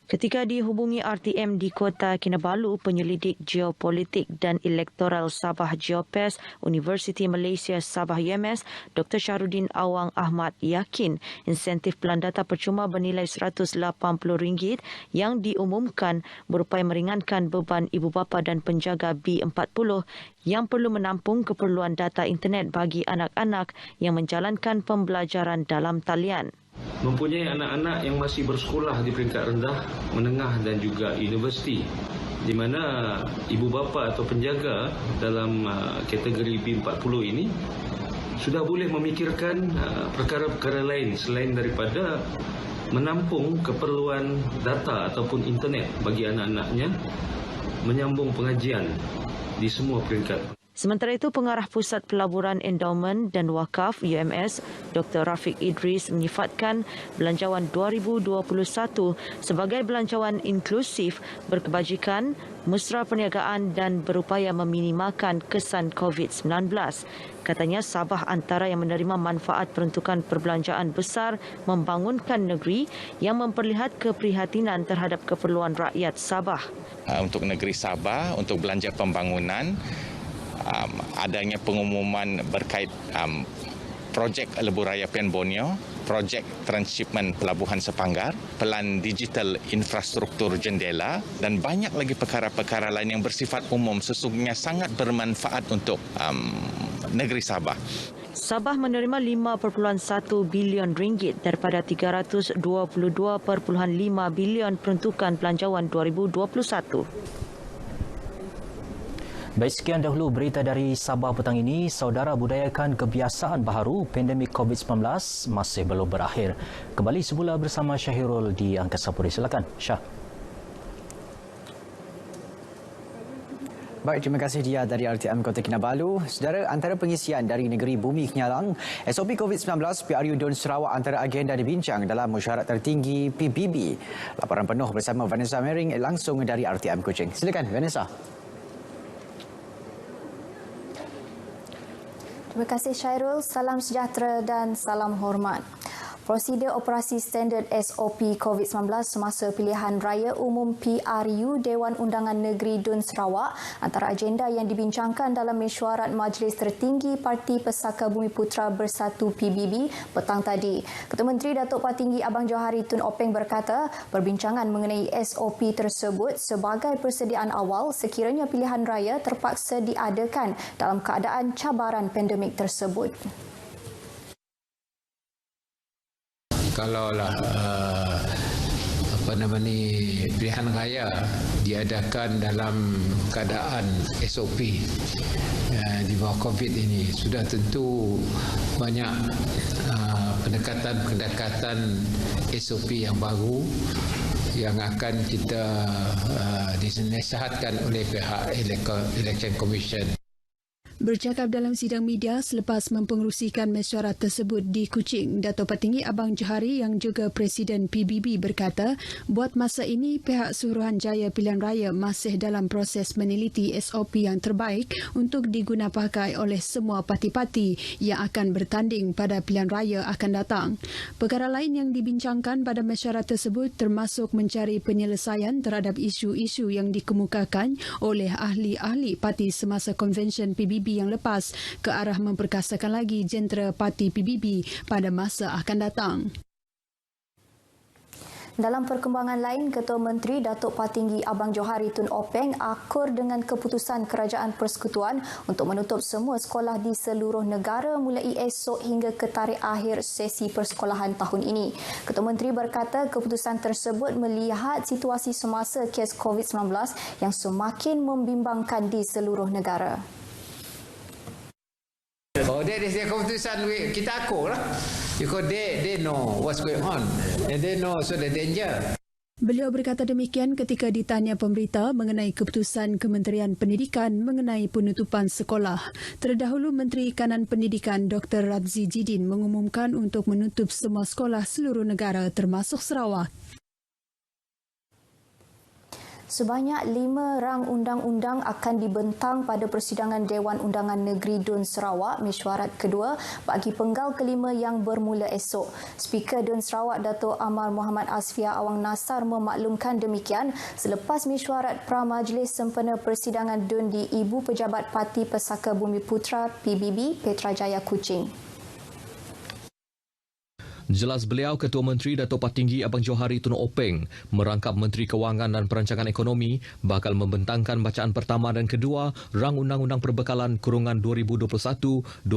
Ketika dihubungi RTM di Kota Kinabalu, penyelidik geopolitik dan elektoral Sabah Geopes Universiti Malaysia Sabah UMS, Dr. Syahrudin Awang Ahmad yakin insentif pelan data percuma bernilai RM180 yang diumumkan berupaya meringankan beban ibu bapa dan penjaga B40 yang perlu menampung keperluan data internet bagi anak-anak yang menjalankan pembelajaran dalam talian. Mempunyai anak-anak yang masih bersekolah di peringkat rendah, menengah dan juga universiti, di mana ibu bapa atau penjaga dalam kategori B40 ini sudah boleh memikirkan perkara-perkara lain selain daripada menampung keperluan data ataupun internet bagi anak-anaknya, menyambung pengajian di semua peringkat. Sementara itu, Pengarah Pusat Pelaburan Endowment dan Wakaf UMS, Dr. Rafiq Idris menyifatkan Belanjawan 2021 sebagai belanjawan inklusif, berkebajikan, mesra perniagaan dan berupaya meminimalkan kesan COVID-19. Katanya Sabah antara yang menerima manfaat peruntukan perbelanjaan besar membangunkan negeri yang memperlihat keprihatinan terhadap keperluan rakyat Sabah. Untuk negeri Sabah, untuk belanja pembangunan, adanya pengumuman berkait projek Lebuh Raya Pian Borneo, projek transshipment Pelabuhan Sepanggar, pelan digital infrastruktur jendela dan banyak lagi perkara-perkara lain yang bersifat umum sesungguhnya sangat bermanfaat untuk negeri Sabah. Sabah menerima 5.1 bilion ringgit daripada 322.5 bilion peruntukan belanjawan 2021. Baik, sekian dahulu berita dari Sabah petang ini. Saudara, budayakan kebiasaan baharu pandemik COVID-19 masih belum berakhir. Kembali semula bersama Syahirul di Angkasa Puri. Silakan, Syah. Baik, terima kasih dia dari RTM Kota Kinabalu. Saudara, antara pengisian dari negeri Bumi Kenyalang, SOP COVID-19 PRU Dun Sarawak antara agenda dibincang dalam mesyuarat tertinggi PBB. Laporan penuh bersama Vanessa Mering langsung dari RTM Kuching. Silakan, Vanessa. Terima kasih Syairul, salam sejahtera dan salam hormat. Prosedur operasi standard SOP COVID-19 semasa pilihan raya umum PRU Dewan Undangan Negeri Dun Sarawak antara agenda yang dibincangkan dalam mesyuarat Majlis Tertinggi Parti Pesaka Bumiputra Bersatu PBB petang tadi. Ketua Menteri Datuk Patinggi Abang Johari Tun Openg berkata, perbincangan mengenai SOP tersebut sebagai persediaan awal sekiranya pilihan raya terpaksa diadakan dalam keadaan cabaran pandemik tersebut. Kalaulah pilihan raya diadakan dalam keadaan SOP di bawah COVID ini, sudah tentu banyak pendekatan SOP yang baru yang akan kita dinasihatkan oleh pihak Election Commission. Bercakap dalam sidang media selepas mempengerusikan mesyuarat tersebut di Kuching, Datuk Patinggi Abang Johari yang juga Presiden PBB berkata, buat masa ini pihak Suruhanjaya Pilihan Raya masih dalam proses meneliti SOP yang terbaik untuk digunapakai oleh semua parti-parti yang akan bertanding pada pilihan raya akan datang. Perkara lain yang dibincangkan pada mesyuarat tersebut termasuk mencari penyelesaian terhadap isu-isu yang dikemukakan oleh ahli-ahli parti semasa konvensyen PBB yang lepas ke arah memperkasakan lagi jentera parti PBB pada masa akan datang. Dalam perkembangan lain, Ketua Menteri Datuk Patinggi Abang Johari Tun Openg akur dengan keputusan Kerajaan Persekutuan untuk menutup semua sekolah di seluruh negara mulai esok hingga ke tarikh akhir sesi persekolahan tahun ini. Ketua Menteri berkata keputusan tersebut melihat situasi semasa kes COVID-19 yang semakin membimbangkan di seluruh negara. That is their keputusan. Kita akur lah. Because they know what's going on. And they know also the danger. Beliau berkata demikian ketika ditanya pemberita mengenai keputusan Kementerian Pendidikan mengenai penutupan sekolah. Terdahulu Menteri Kanan Pendidikan Dr. Radzi Jidin mengumumkan untuk menutup semua sekolah seluruh negara termasuk Sarawak. Sebanyak 5 rang undang-undang akan dibentang pada persidangan Dewan Undangan Negeri Dun Sarawak mesyuarat kedua bagi penggal kelima yang bermula esok. Speaker Dun Sarawak Datuk Amar Muhammad Asfia Awang Nasar memaklumkan demikian selepas mesyuarat pra-majlis sempena persidangan Dun di Ibu Pejabat Parti Pesaka Bumiputra PBB Petrajaya Kuching. Jelas beliau, Ketua Menteri Datuk Patinggi Abang Johari Tun Openg merangkap Menteri Kewangan dan Perancangan Ekonomi bakal membentangkan bacaan pertama dan kedua rang Undang-Undang Perbekalan Kurungan 2021-2020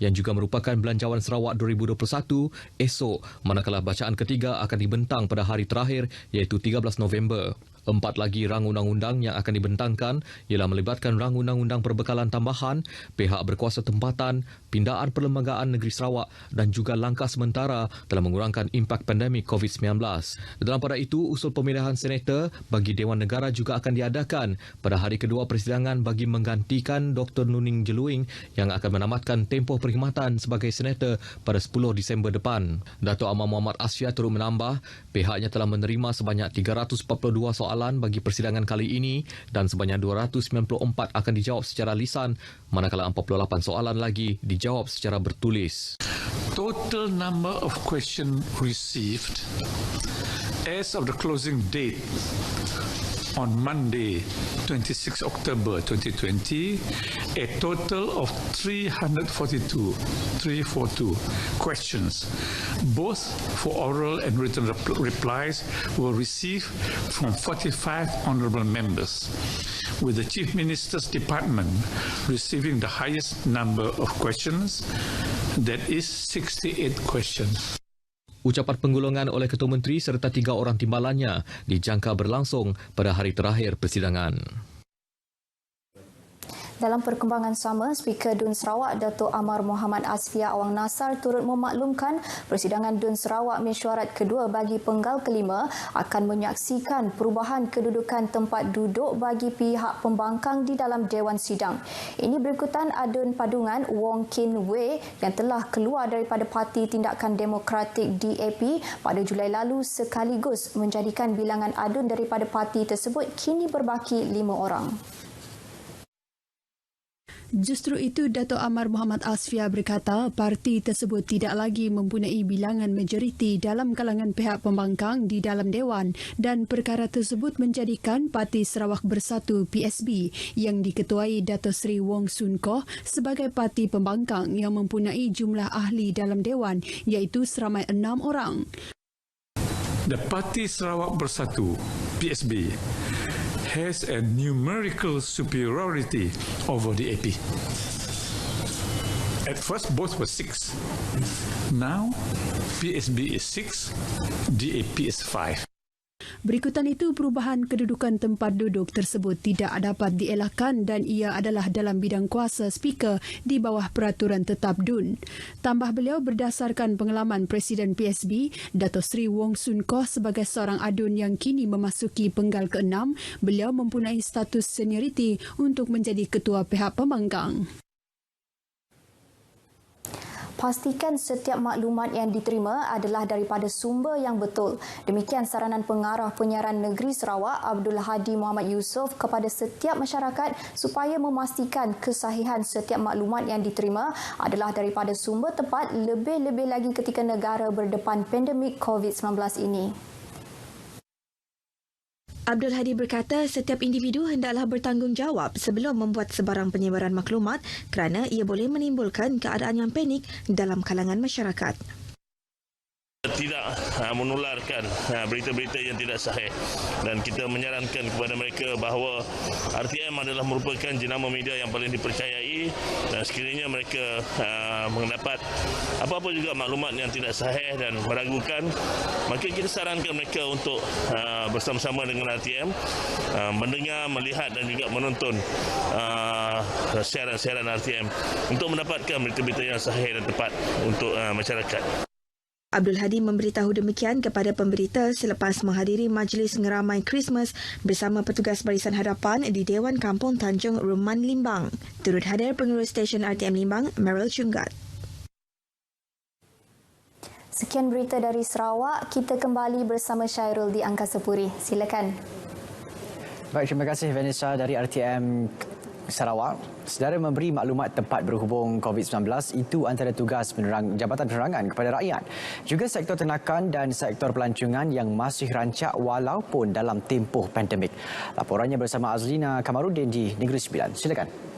yang juga merupakan Belanjawan Sarawak 2021 esok, manakala bacaan ketiga akan dibentang pada hari terakhir iaitu 13 November. 4 lagi rang undang-undang yang akan dibentangkan ialah melibatkan rang undang-undang perbekalan tambahan, pihak berkuasa tempatan, pindaan Perlembagaan Negeri Sarawak dan juga langkah sementara dalam mengurangkan impak pandemik COVID-19. Dalam pada itu, usul pemilihan senator bagi Dewan Negara juga akan diadakan pada hari kedua persidangan bagi menggantikan Dr. Nuning Jeluing yang akan menamatkan tempoh perkhidmatan sebagai senator pada 10 Disember depan. Datuk Amar Muhammad Asfia turut menambah, pihaknya telah menerima sebanyak 342 soalan bagi persidangan kali ini dan sebanyak 294 akan dijawab secara lisan, manakala 48 soalan lagi dijawab secara bertulis. Total number of questions received as of the closing date on Monday, 26 October 2020, a total of 342 questions, both for oral and written replies, were received from 45 honourable members, with the Chief Minister's Department receiving the highest number of questions, that is 68 questions. Ucapan penggulungan oleh Ketua Menteri serta 3 orang timbalannya dijangka berlangsung pada hari terakhir persidangan. Dalam perkembangan sama, Speaker Dun Sarawak Datuk Amar Muhammad Asfia Awang Nasar turut memaklumkan persidangan Dun Sarawak mesyuarat kedua bagi penggal kelima akan menyaksikan perubahan kedudukan tempat duduk bagi pihak pembangkang di dalam Dewan Sidang. Ini berikutan adun padungan Wong Kin Wei yang telah keluar daripada Parti Tindakan Demokratik DAP pada Julai lalu sekaligus menjadikan bilangan adun daripada parti tersebut kini berbaki 5 orang. Justru itu, Dato' Amar Muhammad Asfia berkata parti tersebut tidak lagi mempunyai bilangan majoriti dalam kalangan pihak pembangkang di dalam Dewan dan perkara tersebut menjadikan Parti Sarawak Bersatu PSB yang diketuai Dato' Sri Wong Sun Koh sebagai parti pembangkang yang mempunyai jumlah ahli dalam Dewan iaitu seramai 6 orang. The Parti Sarawak Bersatu, PSB, has a numerical superiority over the AP. At first, both were 6. Now, PSB is 6, DAP is 5. Berikutan itu, perubahan kedudukan tempat duduk tersebut tidak dapat dielakkan dan ia adalah dalam bidang kuasa speaker di bawah peraturan tetap DUN. Tambah beliau, berdasarkan pengalaman Presiden PSB, Dato' Sri Wong Sun Koh sebagai seorang adun yang kini memasuki penggal ke-6, beliau mempunyai status senioriti untuk menjadi ketua pihak pembangkang. Pastikan setiap maklumat yang diterima adalah daripada sumber yang betul. Demikian saranan Pengarah Penyiaran Negeri Sarawak Abdul Hadi Muhammad Yusof kepada setiap masyarakat supaya memastikan kesahihan setiap maklumat yang diterima adalah daripada sumber tepat, lebih-lebih lagi ketika negara berdepan pandemik COVID-19 ini. Abdul Hadi berkata setiap individu hendaklah bertanggungjawab sebelum membuat sebarang penyebaran maklumat kerana ia boleh menimbulkan keadaan yang panik dalam kalangan masyarakat. Tidak menularkan berita-berita yang tidak sahih dan kita menyarankan kepada mereka bahawa RTM adalah merupakan jenama media yang paling dipercayai dan sekiranya mereka mendapat apa-apa juga maklumat yang tidak sahih dan meragukan, maka kita sarankan mereka untuk bersama-sama dengan RTM mendengar, melihat dan juga menonton siaran-siaran RTM untuk mendapatkan berita-berita yang sahih dan tepat untuk masyarakat. Abdul Hadi memberitahu demikian kepada pemberita selepas menghadiri majlis ngeramai Christmas bersama petugas Barisan Hadapan di Dewan Kampung Tanjung Ruman Limbang. Turut hadir pengurus stesen RTM Limbang, Meryl Chunggat. Sekian berita dari Sarawak. Kita kembali bersama Syairul di Angkasa Puri. Silakan. Baik, terima kasih Vanessa dari RTM Sarawak. Sedara memberi maklumat tepat berhubung COVID-19 itu antara tugas Jabatan Penerangan kepada rakyat. Juga sektor ternakan dan sektor pelancongan yang masih rancak walaupun dalam tempoh pandemik. Laporannya bersama Azlina Kamarudin di Negeri Sembilan. Silakan.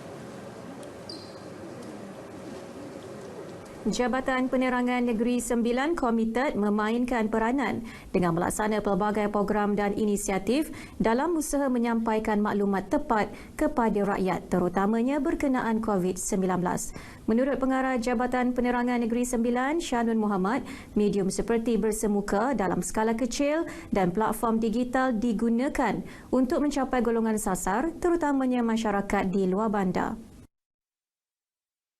Jabatan Penerangan Negeri Sembilan komited memainkan peranan dengan melaksana pelbagai program dan inisiatif dalam usaha menyampaikan maklumat tepat kepada rakyat terutamanya berkenaan COVID-19. Menurut Pengarah Jabatan Penerangan Negeri Sembilan, Shanun Muhammad, medium seperti bersemuka dalam skala kecil dan platform digital digunakan untuk mencapai golongan sasar terutamanya masyarakat di luar bandar.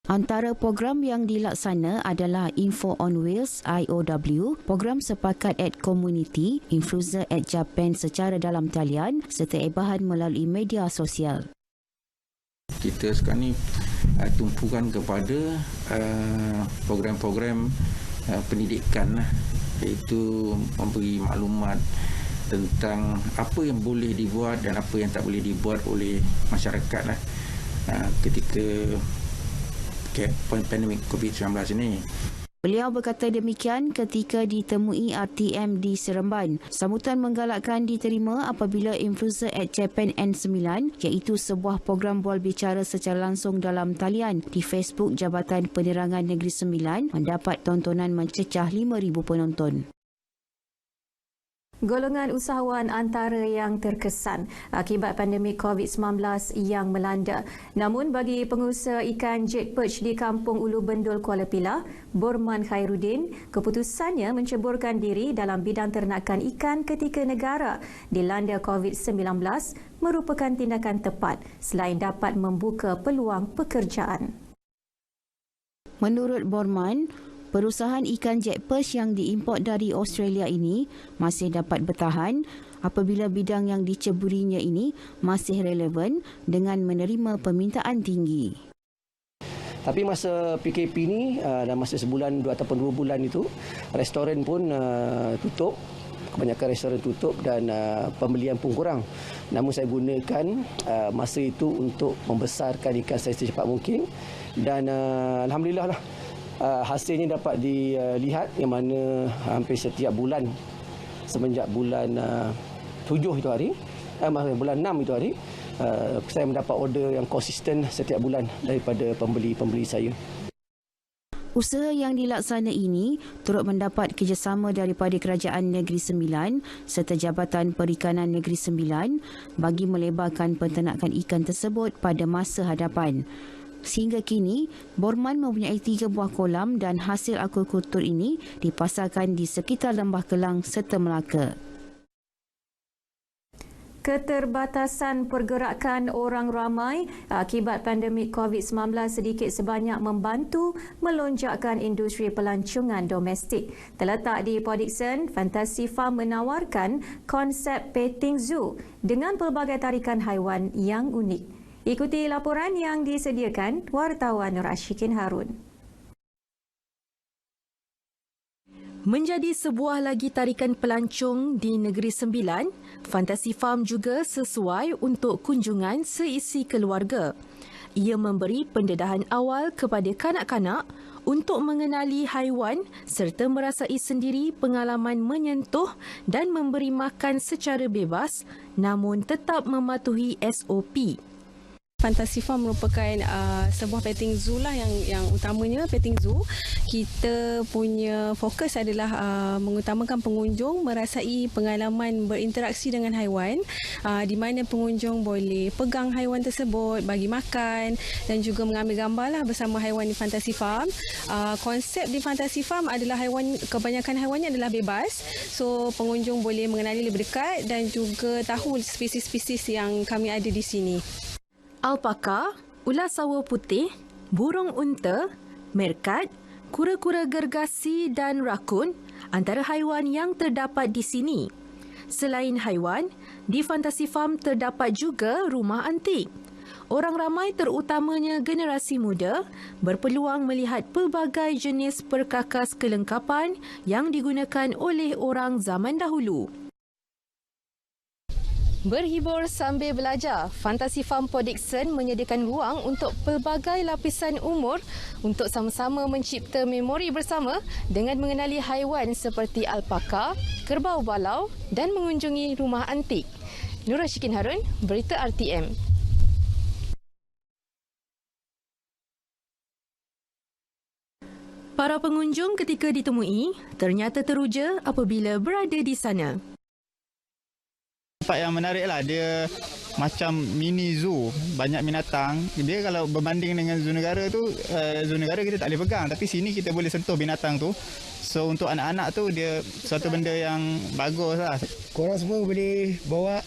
Antara program yang dilaksana adalah Info on Wheels IOW, program sepakat at Community, Influencer at Japan secara dalam talian serta ebahan melalui media sosial. Kita sekarang ni tumpukan kepada program-program pendidikan, iaitu memberi maklumat tentang apa yang boleh dibuat dan apa yang tak boleh dibuat oleh masyarakat ketika pandemik COVID-19 ini. Beliau berkata demikian ketika ditemui RTM di Seremban. Sambutan menggalakkan diterima apabila Influencer at Japan N9 iaitu sebuah program bual bicara secara langsung dalam talian di Facebook Jabatan Penerangan Negeri Sembilan mendapat tontonan mencecah 5,000 penonton. Golongan usahawan antara yang terkesan akibat pandemik COVID-19 yang melanda. Namun bagi pengusaha ikan jet perch di Kampung Ulu Bendul, Kuala Pilah, Borman Khairuddin, keputusannya menceburkan diri dalam bidang ternakan ikan ketika negara dilanda COVID-19 merupakan tindakan tepat selain dapat membuka peluang pekerjaan. Menurut Borman, perusahaan ikan jet perch yang diimport dari Australia ini masih dapat bertahan apabila bidang yang diceburinya ini masih relevan dengan menerima permintaan tinggi. Tapi masa PKP ni dan masa sebulan ataupun 2 bulan itu, restoran pun tutup kebanyakan restoran tutup dan pembelian pun kurang. Namun saya gunakan masa itu untuk membesarkan ikan saya secepat mungkin dan alhamdulillah lah hasilnya dapat dilihat, yang mana hampir setiap bulan semenjak bulan 7 itu hari, bulan 6 itu hari, saya mendapat order yang konsisten setiap bulan daripada pembeli-pembeli saya. Usaha yang dilaksana ini turut mendapat kerjasama daripada Kerajaan Negeri Sembilan serta Jabatan Perikanan Negeri Sembilan bagi melebarkan penternakan ikan tersebut pada masa hadapan. Sehingga kini, Borman mempunyai 3 buah kolam dan hasil akuakultur ini dipasarkan di sekitar Lembah Kelang serta Melaka. Keterbatasan pergerakan orang ramai akibat pandemik COVID-19 sedikit sebanyak membantu melonjakkan industri pelancongan domestik. Terletak di Port Dickson, Fantasy Farm menawarkan konsep petting zoo dengan pelbagai tarikan haiwan yang unik. Ikuti laporan yang disediakan wartawan Nur Ashikin Harun. Menjadi sebuah lagi tarikan pelancong di Negeri Sembilan, Fantasy Farm juga sesuai untuk kunjungan seisi keluarga. Ia memberi pendedahan awal kepada kanak-kanak untuk mengenali haiwan serta merasai sendiri pengalaman menyentuh dan memberi makan secara bebas namun tetap mematuhi SOP. Fantasy Farm merupakan sebuah petting zoo lah yang utamanya petting zoo. Kita punya fokus adalah mengutamakan pengunjung merasai pengalaman berinteraksi dengan haiwan, di mana pengunjung boleh pegang haiwan tersebut, bagi makan dan juga mengambil gambar lah bersama haiwan di Fantasy Farm. Konsep di Fantasy Farm adalah kebanyakan haiwannya adalah bebas, so pengunjung boleh mengenali lebih dekat dan juga tahu spesies-spesies yang kami ada di sini. Alpaka, ular sawo putih, burung unta, merkat, kura-kura gergasi dan rakun antara haiwan yang terdapat di sini. Selain haiwan, di Fantasy Farm terdapat juga rumah antik. Orang ramai terutamanya generasi muda berpeluang melihat pelbagai jenis perkakas kelengkapan yang digunakan oleh orang zaman dahulu. Berhibur sambil belajar, Fantasy Farm Port Dickson menyediakan ruang untuk pelbagai lapisan umur untuk sama-sama mencipta memori bersama dengan mengenali haiwan seperti alpaka, kerbau balau dan mengunjungi rumah antik. Nur Ashikin Harun, Berita RTM. Para pengunjung ketika ditemui ternyata teruja apabila berada di sana. Tempat yang menarik lah, dia macam mini zoo, banyak binatang. Dia kalau berbanding dengan zoo negara tu, zoo negara kita tak boleh pegang, tapi sini kita boleh sentuh binatang tu. So untuk anak-anak tu dia suatu benda yang bagus lah. Korang semua boleh bawa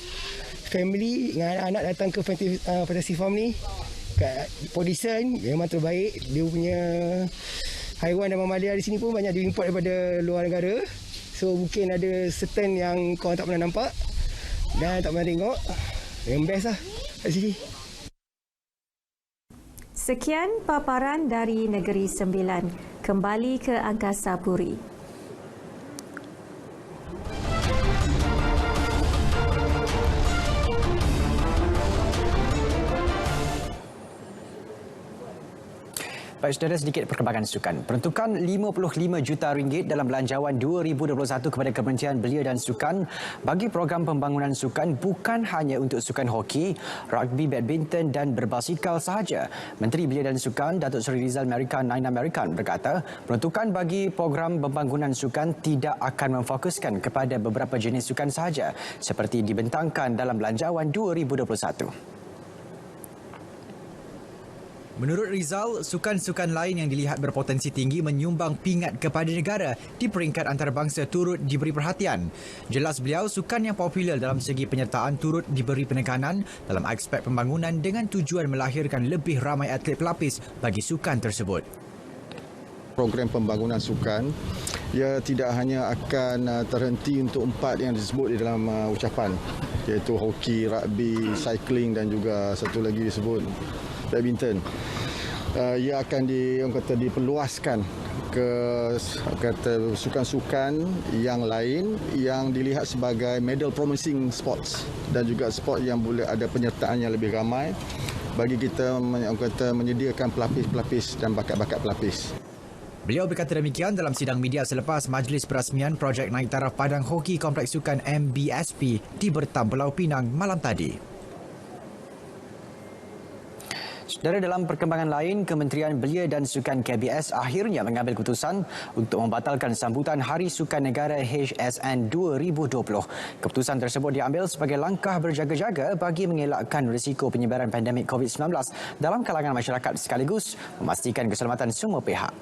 family dengan anak-anak datang ke Fantasy Farm ni. Kat Port Dickson memang terbaik. Dia punya haiwan dan mamalia di sini pun banyak diimport daripada luar negara. So mungkin ada certain yang korang tak pernah nampak dan tak pernah tengok. Yang best lah kat sini. Sekian paparan dari Negeri Sembilan. Kembali ke Angkasa Puri. Baik, saudara, sedikit perkembangan sukan. Peruntukan RM55 juta dalam belanjawan 2021 kepada Kementerian Belia dan Sukan bagi program pembangunan sukan bukan hanya untuk sukan hoki, rugby, badminton dan berbasikal sahaja. Menteri Belia dan Sukan Datuk Seri Rizal Merican Naina Merican berkata, peruntukan bagi program pembangunan sukan tidak akan memfokuskan kepada beberapa jenis sukan sahaja seperti dibentangkan dalam belanjawan 2021. Menurut Rizal, sukan-sukan lain yang dilihat berpotensi tinggi menyumbang pingat kepada negara di peringkat antarabangsa turut diberi perhatian. Jelas beliau, sukan yang popular dalam segi penyertaan turut diberi penekanan dalam aspek pembangunan dengan tujuan melahirkan lebih ramai atlet pelapis bagi sukan tersebut. Program pembangunan sukan, ia tidak hanya akan terhenti untuk 4 yang disebut di dalam ucapan, iaitu hoki, rugby, cycling dan juga satu lagi disebut badminton. Ia akan diperluaskan ke sukan-sukan yang lain yang dilihat sebagai medal promising sports dan juga sport yang boleh ada penyertaan yang lebih ramai bagi kita menyediakan pelapis-pelapis dan bakat-bakat pelapis. Beliau berkata demikian dalam sidang media selepas majlis perasmian projek naik taraf padang hoki Kompleks Sukan MBSP di Bertam, Pulau Pinang malam tadi. Saudara, dalam perkembangan lain, Kementerian Belia dan Sukan KBS akhirnya mengambil keputusan untuk membatalkan sambutan Hari Sukan Negara HSN 2020. Keputusan tersebut diambil sebagai langkah berjaga-jaga bagi mengelakkan risiko penyebaran pandemik COVID-19 dalam kalangan masyarakat sekaligus memastikan keselamatan semua pihak.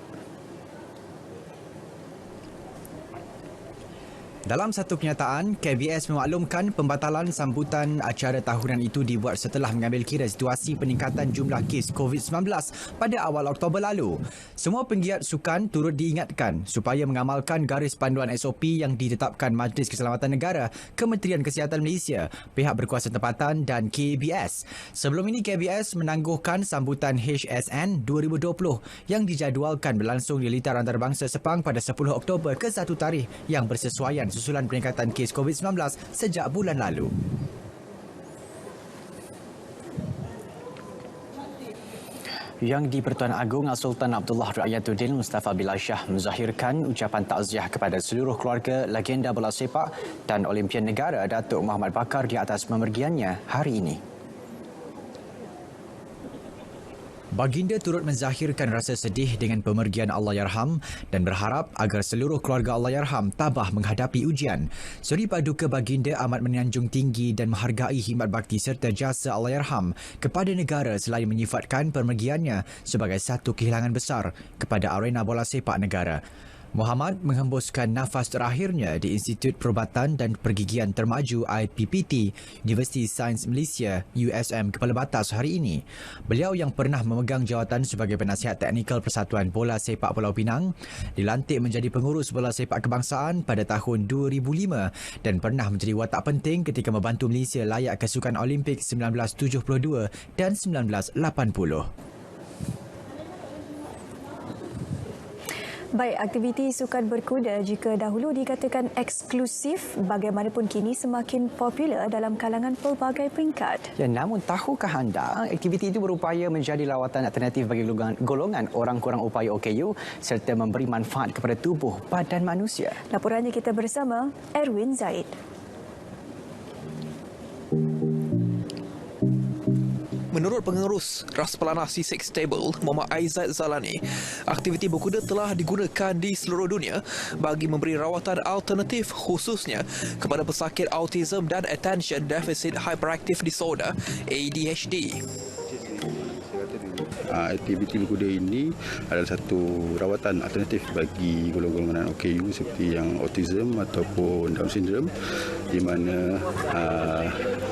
Dalam satu kenyataan, KBS memaklumkan pembatalan sambutan acara tahunan itu dibuat setelah mengambil kira situasi peningkatan jumlah kes COVID-19 pada awal Oktober lalu. Semua penggiat sukan turut diingatkan supaya mengamalkan garis panduan SOP yang ditetapkan Majlis Keselamatan Negara, Kementerian Kesihatan Malaysia, pihak berkuasa tempatan dan KBS. Sebelum ini, KBS menangguhkan sambutan HSN 2020 yang dijadualkan berlangsung di Litar Antarabangsa Sepang pada 10 Oktober ke 1 tarikh yang bersesuaian susulan peningkatan kes COVID-19 sejak bulan lalu. Yang di-Pertuan Agong Sultan Abdullah Rakyatuddin Mustafa Bilal Shah menzahirkan ucapan takziah kepada seluruh keluarga legenda bola sepak dan Olimpian Negara Datuk Muhammad Bakar di atas pemergiannya hari ini. Baginda turut menzahirkan rasa sedih dengan pemergian Allahyarham dan berharap agar seluruh keluarga Allahyarham tabah menghadapi ujian. Suri Paduka Baginda amat menyanjung tinggi dan menghargai khidmat bakti serta jasa Allahyarham kepada negara selain menyifatkan pemergiannya sebagai satu kehilangan besar kepada arena bola sepak negara. Muhammad menghembuskan nafas terakhirnya di Institut Perubatan dan Pergigian Termaju IPPT, Universiti Sains Malaysia USM Kepala Batas hari ini. Beliau yang pernah memegang jawatan sebagai penasihat teknikal Persatuan Bola Sepak Pulau Pinang, dilantik menjadi pengurus bola sepak kebangsaan pada tahun 2005 dan pernah menjadi watak penting ketika membantu Malaysia layak ke Sukan Olimpik 1972 dan 1980. Baik, aktiviti sukan berkuda jika dahulu dikatakan eksklusif, bagaimanapun kini semakin popular dalam kalangan pelbagai peringkat. Ya, namun tahukah anda, aktiviti itu berupaya menjadi lawatan alternatif bagi golongan orang kurang upaya OKU serta memberi manfaat kepada tubuh badan manusia. Laporannya kita bersama Erwin Zaid. Menurut pengurus Ras Pelana C6 Stable, Muhammad Aizat Zalani, aktiviti berkuda telah digunakan di seluruh dunia bagi memberi rawatan alternatif khususnya kepada pesakit autism dan Attention Deficit Hyperactive Disorder ADHD. Aktiviti berkuda ini adalah satu rawatan alternatif bagi golongan-golongan OKU seperti yang autism ataupun Down syndrome, di mana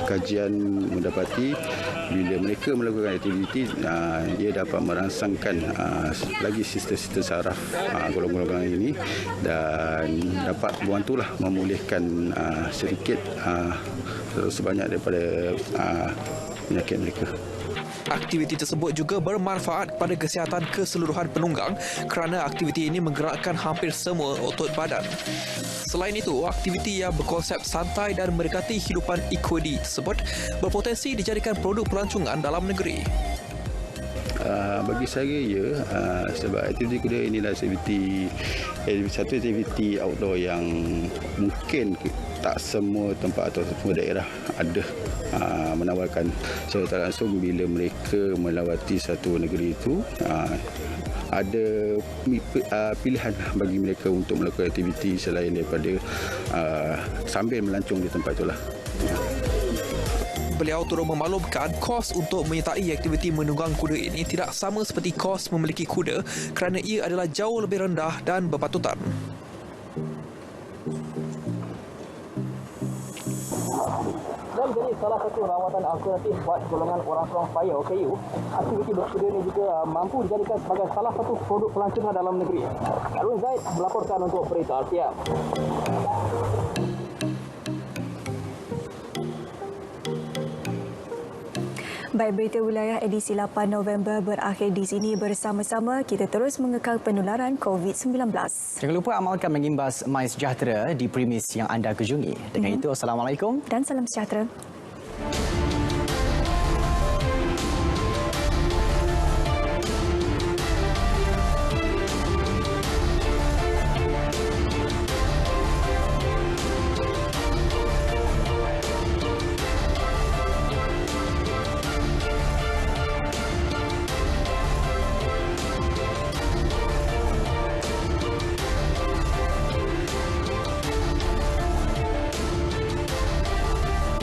kajian mendapati bila mereka melakukan aktiviti ia dapat merangsangkan lagi sistem-sistem saraf golongan-golongan ini dan dapat membantulah memulihkan sedikit sebanyak daripada penyakit mereka. Aktiviti tersebut juga bermanfaat kepada kesihatan keseluruhan penunggang kerana aktiviti ini menggerakkan hampir semua otot badan. Selain itu, aktiviti yang berkonsep santai dan mendekati hidupan equity tersebut berpotensi dijadikan produk pelancongan dalam negeri. Bagi saya, ya, sebab aktiviti kuda inilah satu aktiviti outdoor yang mungkin tak semua tempat atau semua daerah ada menawarkan secara langsung. Bila mereka melawati satu negeri itu, ada pilihan bagi mereka untuk melakukan aktiviti selain daripada sambil melancong di tempat itulah. Beliau turut memaklumkan kos untuk menyertai aktiviti menunggang kuda ini tidak sama seperti kos memiliki kuda kerana ia adalah jauh lebih rendah dan berpatutan. Dan jadi salah satu rawatan alternatif buat golongan orang kurang upaya OKU, aktiviti berkuda ini juga mampu dijadikan sebagai salah satu produk pelancongan dalam negeri. Erwin Zaid melaporkan untuk Berita RTM. Baik, berita wilayah edisi 8 November berakhir di sini. Bersama-sama kita terus mengekang penularan COVID-19. Jangan lupa amalkan mengimbas MySejahtera di premis yang anda kunjungi. Dengan itu, Assalamualaikum dan salam sejahtera.